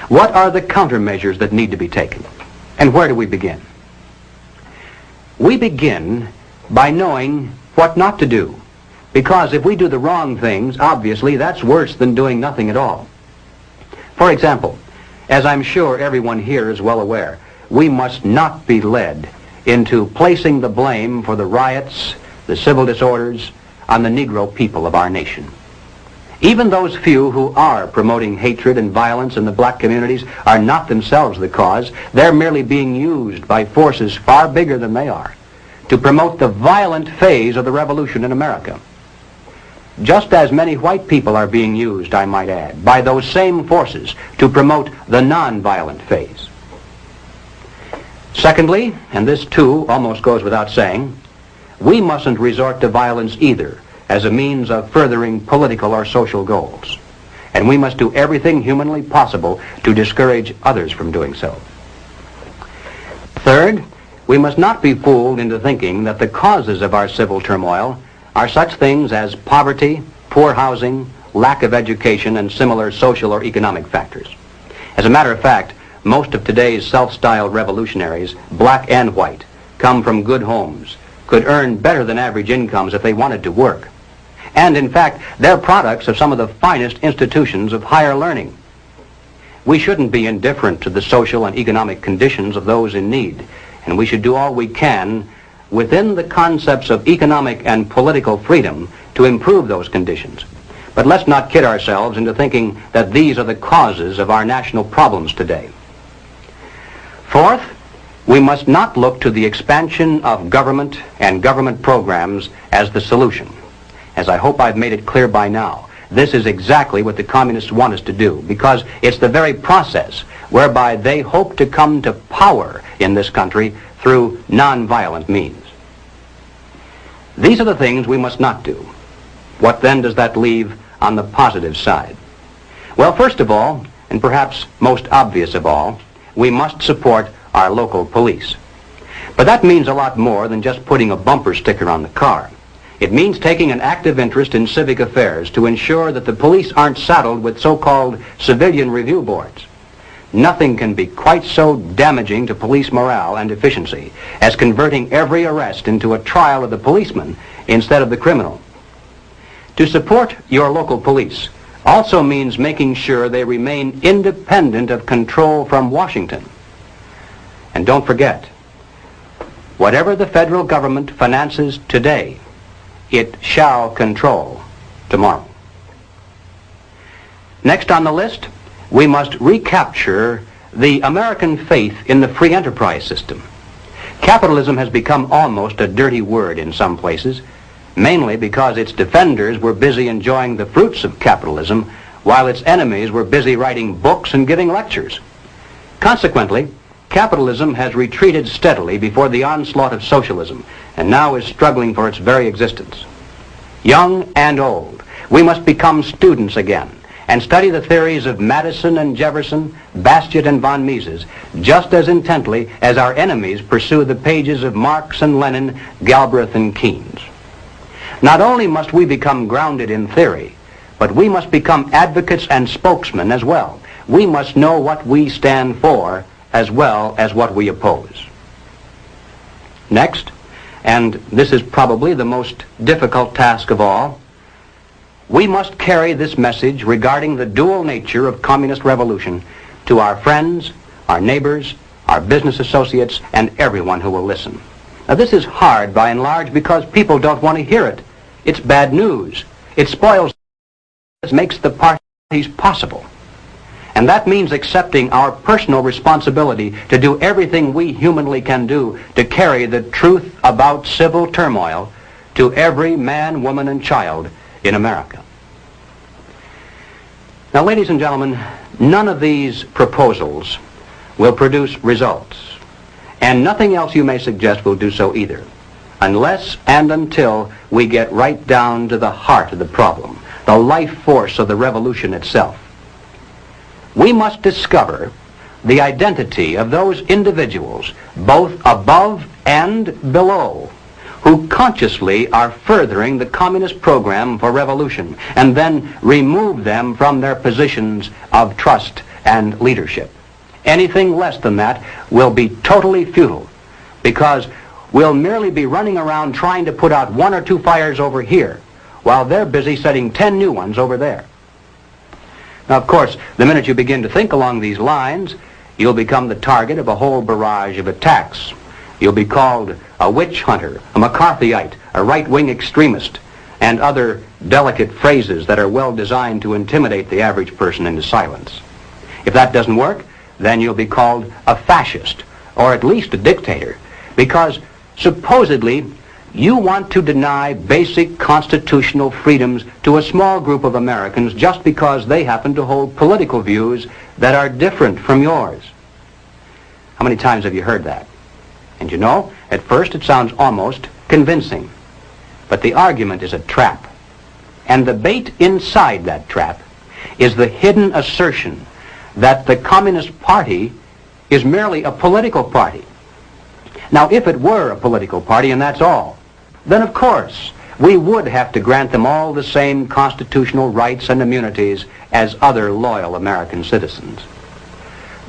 Speaker 1: What are the countermeasures that need to be taken? And where do we begin? We begin by knowing what not to do, because if we do the wrong things, obviously that's worse than doing nothing at all. For example, as I'm sure everyone here is well aware, we must not be led into placing the blame for the riots, the civil disorders, on the Negro people of our nation. Even those few who are promoting hatred and violence in the black communities are not themselves the cause. They're merely being used by forces far bigger than they are to promote the violent phase of the revolution in America. Just as many white people are being used, I might add, by those same forces to promote the nonviolent phase. Secondly, and this too almost goes without saying, we mustn't resort to violence either as a means of furthering political or social goals. And we must do everything humanly possible to discourage others from doing so. Third, we must not be fooled into thinking that the causes of our civil turmoil are such things as poverty, poor housing, lack of education, and similar social or economic factors. As a matter of fact, most of today's self-styled revolutionaries, black and white, come from good homes, could earn better than average incomes if they wanted to work. And in fact, they're products of some of the finest institutions of higher learning. We shouldn't be indifferent to the social and economic conditions of those in need, and we should do all we can within the concepts of economic and political freedom to improve those conditions. But let's not kid ourselves into thinking that these are the causes of our national problems today. Fourth, we must not look to the expansion of government and government programs as the solution. As I hope I've made it clear by now, this is exactly what the communists want us to do, because it's the very process whereby they hope to come to power in this country through nonviolent means. These are the things we must not do. What then does that leave on the positive side? Well, first of all, and perhaps most obvious of all, we must support our local police. But that means a lot more than just putting a bumper sticker on the car. It means taking an active interest in civic affairs to ensure that the police aren't saddled with so-called civilian review boards. Nothing can be quite so damaging to police morale and efficiency as converting every arrest into a trial of the policeman instead of the criminal. To support your local police also means making sure they remain independent of control from Washington. And don't forget, whatever the federal government finances today, it shall control tomorrow. Next on the list, we must recapture the American faith in the free enterprise system. Capitalism has become almost a dirty word in some places, mainly because its defenders were busy enjoying the fruits of capitalism, while its enemies were busy writing books and giving lectures. Consequently, capitalism has retreated steadily before the onslaught of socialism, and now is struggling for its very existence. Young and old, we must become students again, and study the theories of Madison and Jefferson, Bastiat and von Mises, just as intently as our enemies pursue the pages of Marx and Lenin, Galbraith and Keynes. Not only must we become grounded in theory, but we must become advocates and spokesmen as well. We must know what we stand for as well as what we oppose. Next, and this is probably the most difficult task of all, we must carry this message regarding the dual nature of communist revolution to our friends, our neighbors, our business associates, and everyone who will listen. Now this is hard by and large because people don't want to hear it. It's bad news. It spoils, makes the parties possible. And that means accepting our personal responsibility to do everything we humanly can do to carry the truth about civil turmoil to every man, woman, and child in America. Now, ladies and gentlemen, none of these proposals will produce results, and nothing else you may suggest will do so either, unless and until we get right down to the heart of the problem, the life force of the revolution itself. We must discover the identity of those individuals, both above and below, who consciously are furthering the communist program for revolution, and then remove them from their positions of trust and leadership. Anything less than that will be totally futile, because we'll merely be running around trying to put out 1 or 2 fires over here, while they're busy setting 10 new ones over there. Now, of course, the minute you begin to think along these lines, you'll become the target of a whole barrage of attacks. You'll be called a witch hunter, a McCarthyite, a right-wing extremist, and other delicate phrases that are well designed to intimidate the average person into silence. If that doesn't work, then you'll be called a fascist, or at least a dictator, because supposedly you want to deny basic constitutional freedoms to a small group of Americans just because they happen to hold political views that are different from yours. How many times have you heard that? And you know, at first it sounds almost convincing. But the argument is a trap. And the bait inside that trap is the hidden assertion that the Communist Party is merely a political party. Now, if it were a political party and that's all, then of course we would have to grant them all the same constitutional rights and immunities as other loyal American citizens.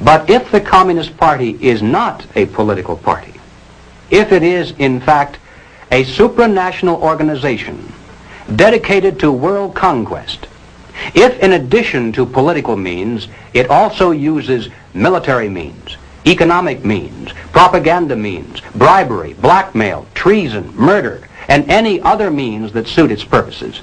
Speaker 1: But if the Communist Party is not a political party, if it is in fact a supranational organization dedicated to world conquest, if in addition to political means it also uses military means, economic means, propaganda means, bribery, blackmail, treason, murder, and any other means that suit its purposes,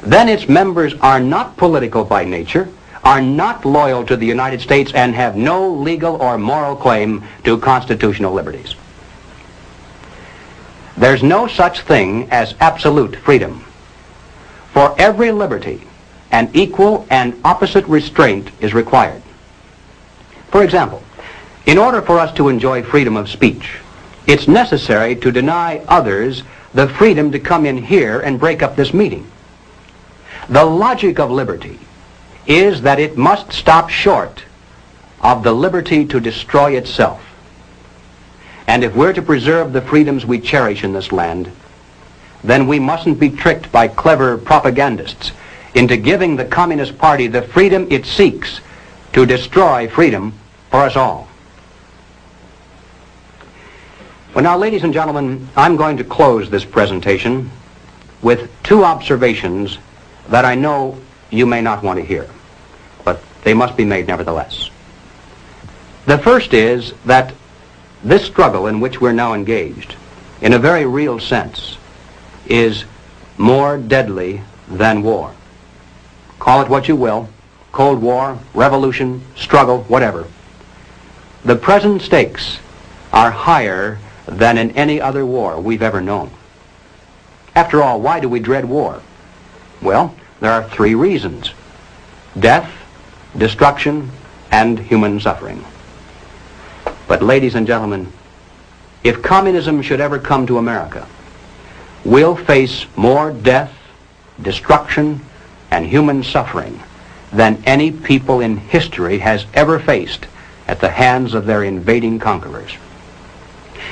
Speaker 1: then its members are not political by nature, are not loyal to the United States, and have no legal or moral claim to constitutional liberties. There's no such thing as absolute freedom. For every liberty, an equal and opposite restraint is required. For example, in order for us to enjoy freedom of speech, it's necessary to deny others the freedom to come in here and break up this meeting. The logic of liberty is that it must stop short of the liberty to destroy itself. And if we're to preserve the freedoms we cherish in this land, then we mustn't be tricked by clever propagandists into giving the Communist Party the freedom it seeks to destroy freedom for us all. Well, now, ladies and gentlemen, I'm going to close this presentation with 2 observations that I know you may not want to hear, but they must be made nevertheless. The first is that this struggle in which we're now engaged, in a very real sense, is more deadly than war. Call it what you will, Cold War, revolution, struggle, whatever. The present stakes are higher than in any other war we've ever known. After all, why do we dread war? Well, there are three reasons: death, destruction, and human suffering. But ladies and gentlemen, if communism should ever come to America, we'll face more death, destruction, and human suffering than any people in history has ever faced at the hands of their invading conquerors.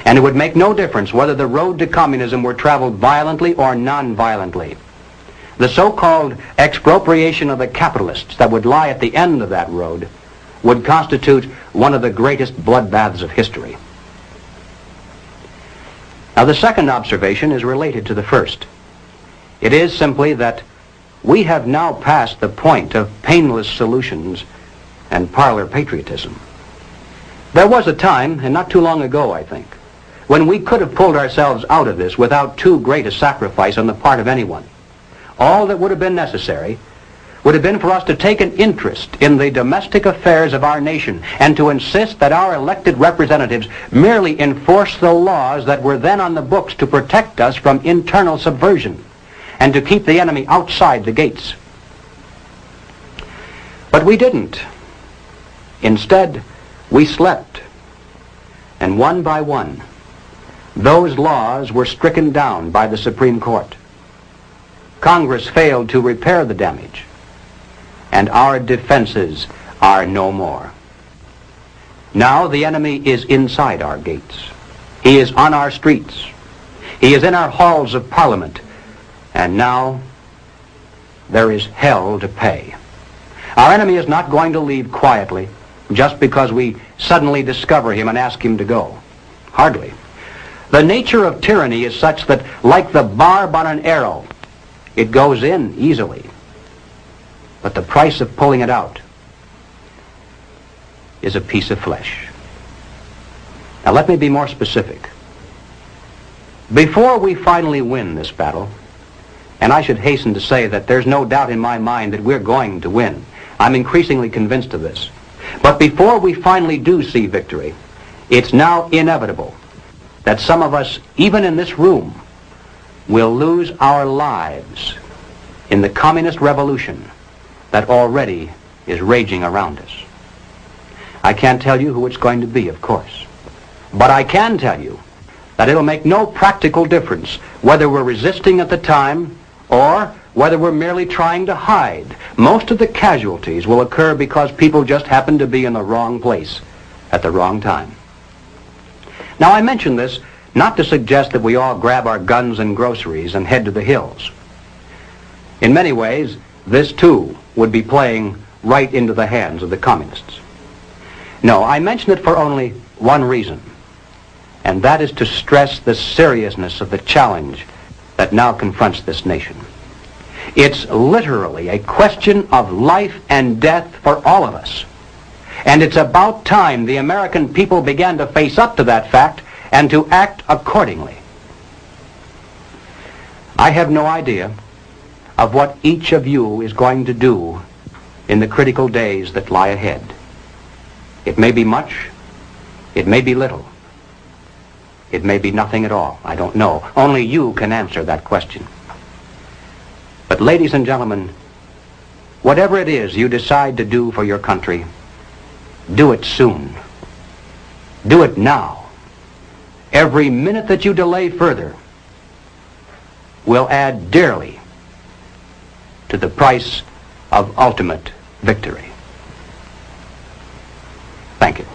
Speaker 1: And it would make no difference whether the road to communism were traveled violently or non-violently. The so-called expropriation of the capitalists that would lie at the end of that road would constitute one of the greatest bloodbaths of history. Now, the second observation is related to the first. It is simply that we have now passed the point of painless solutions and parlor patriotism. There was a time, and not too long ago, I think, when we could have pulled ourselves out of this without too great a sacrifice on the part of anyone. All that would have been necessary would have been for us to take an interest in the domestic affairs of our nation and to insist that our elected representatives merely enforce the laws that were then on the books to protect us from internal subversion and to keep the enemy outside the gates. But we didn't. Instead, we slept. And one by one, those laws were stricken down by the Supreme Court. Congress failed to repair the damage, and our defenses are no more. Now the enemy is inside our gates. He is on our streets. He is in our halls of Parliament. And now there is hell to pay. Our enemy is not going to leave quietly just because we suddenly discover him and ask him to go. Hardly. The nature of tyranny is such that, like the barb on an arrow, it goes in easily. But the price of pulling it out is a piece of flesh. Now let me be more specific. Before we finally win this battle, and I should hasten to say that there's no doubt in my mind that we're going to win. I'm increasingly convinced of this. But before we finally do see victory, it's now inevitable that some of us, even in this room, will lose our lives in the communist revolution that already is raging around us. I can't tell you who it's going to be, of course. But I can tell you that it'll make no practical difference whether we're resisting at the time or whether we're merely trying to hide. Most of the casualties will occur because people just happen to be in the wrong place at the wrong time. Now, I mention this not to suggest that we all grab our guns and groceries and head to the hills. In many ways, this too would be playing right into the hands of the communists. No, I mention it for only one reason, and that is to stress the seriousness of the challenge that now confronts this nation. It's literally a question of life and death for all of us. And it's about time the American people began to face up to that fact and to act accordingly. I have no idea of what each of you is going to do in the critical days that lie ahead. It may be much, it may be little, it may be nothing at all. I don't know. Only you can answer that question. But ladies and gentlemen, whatever it is you decide to do for your country, do it soon. Do it now. Every minute that you delay further will add dearly to the price of ultimate victory. Thank you.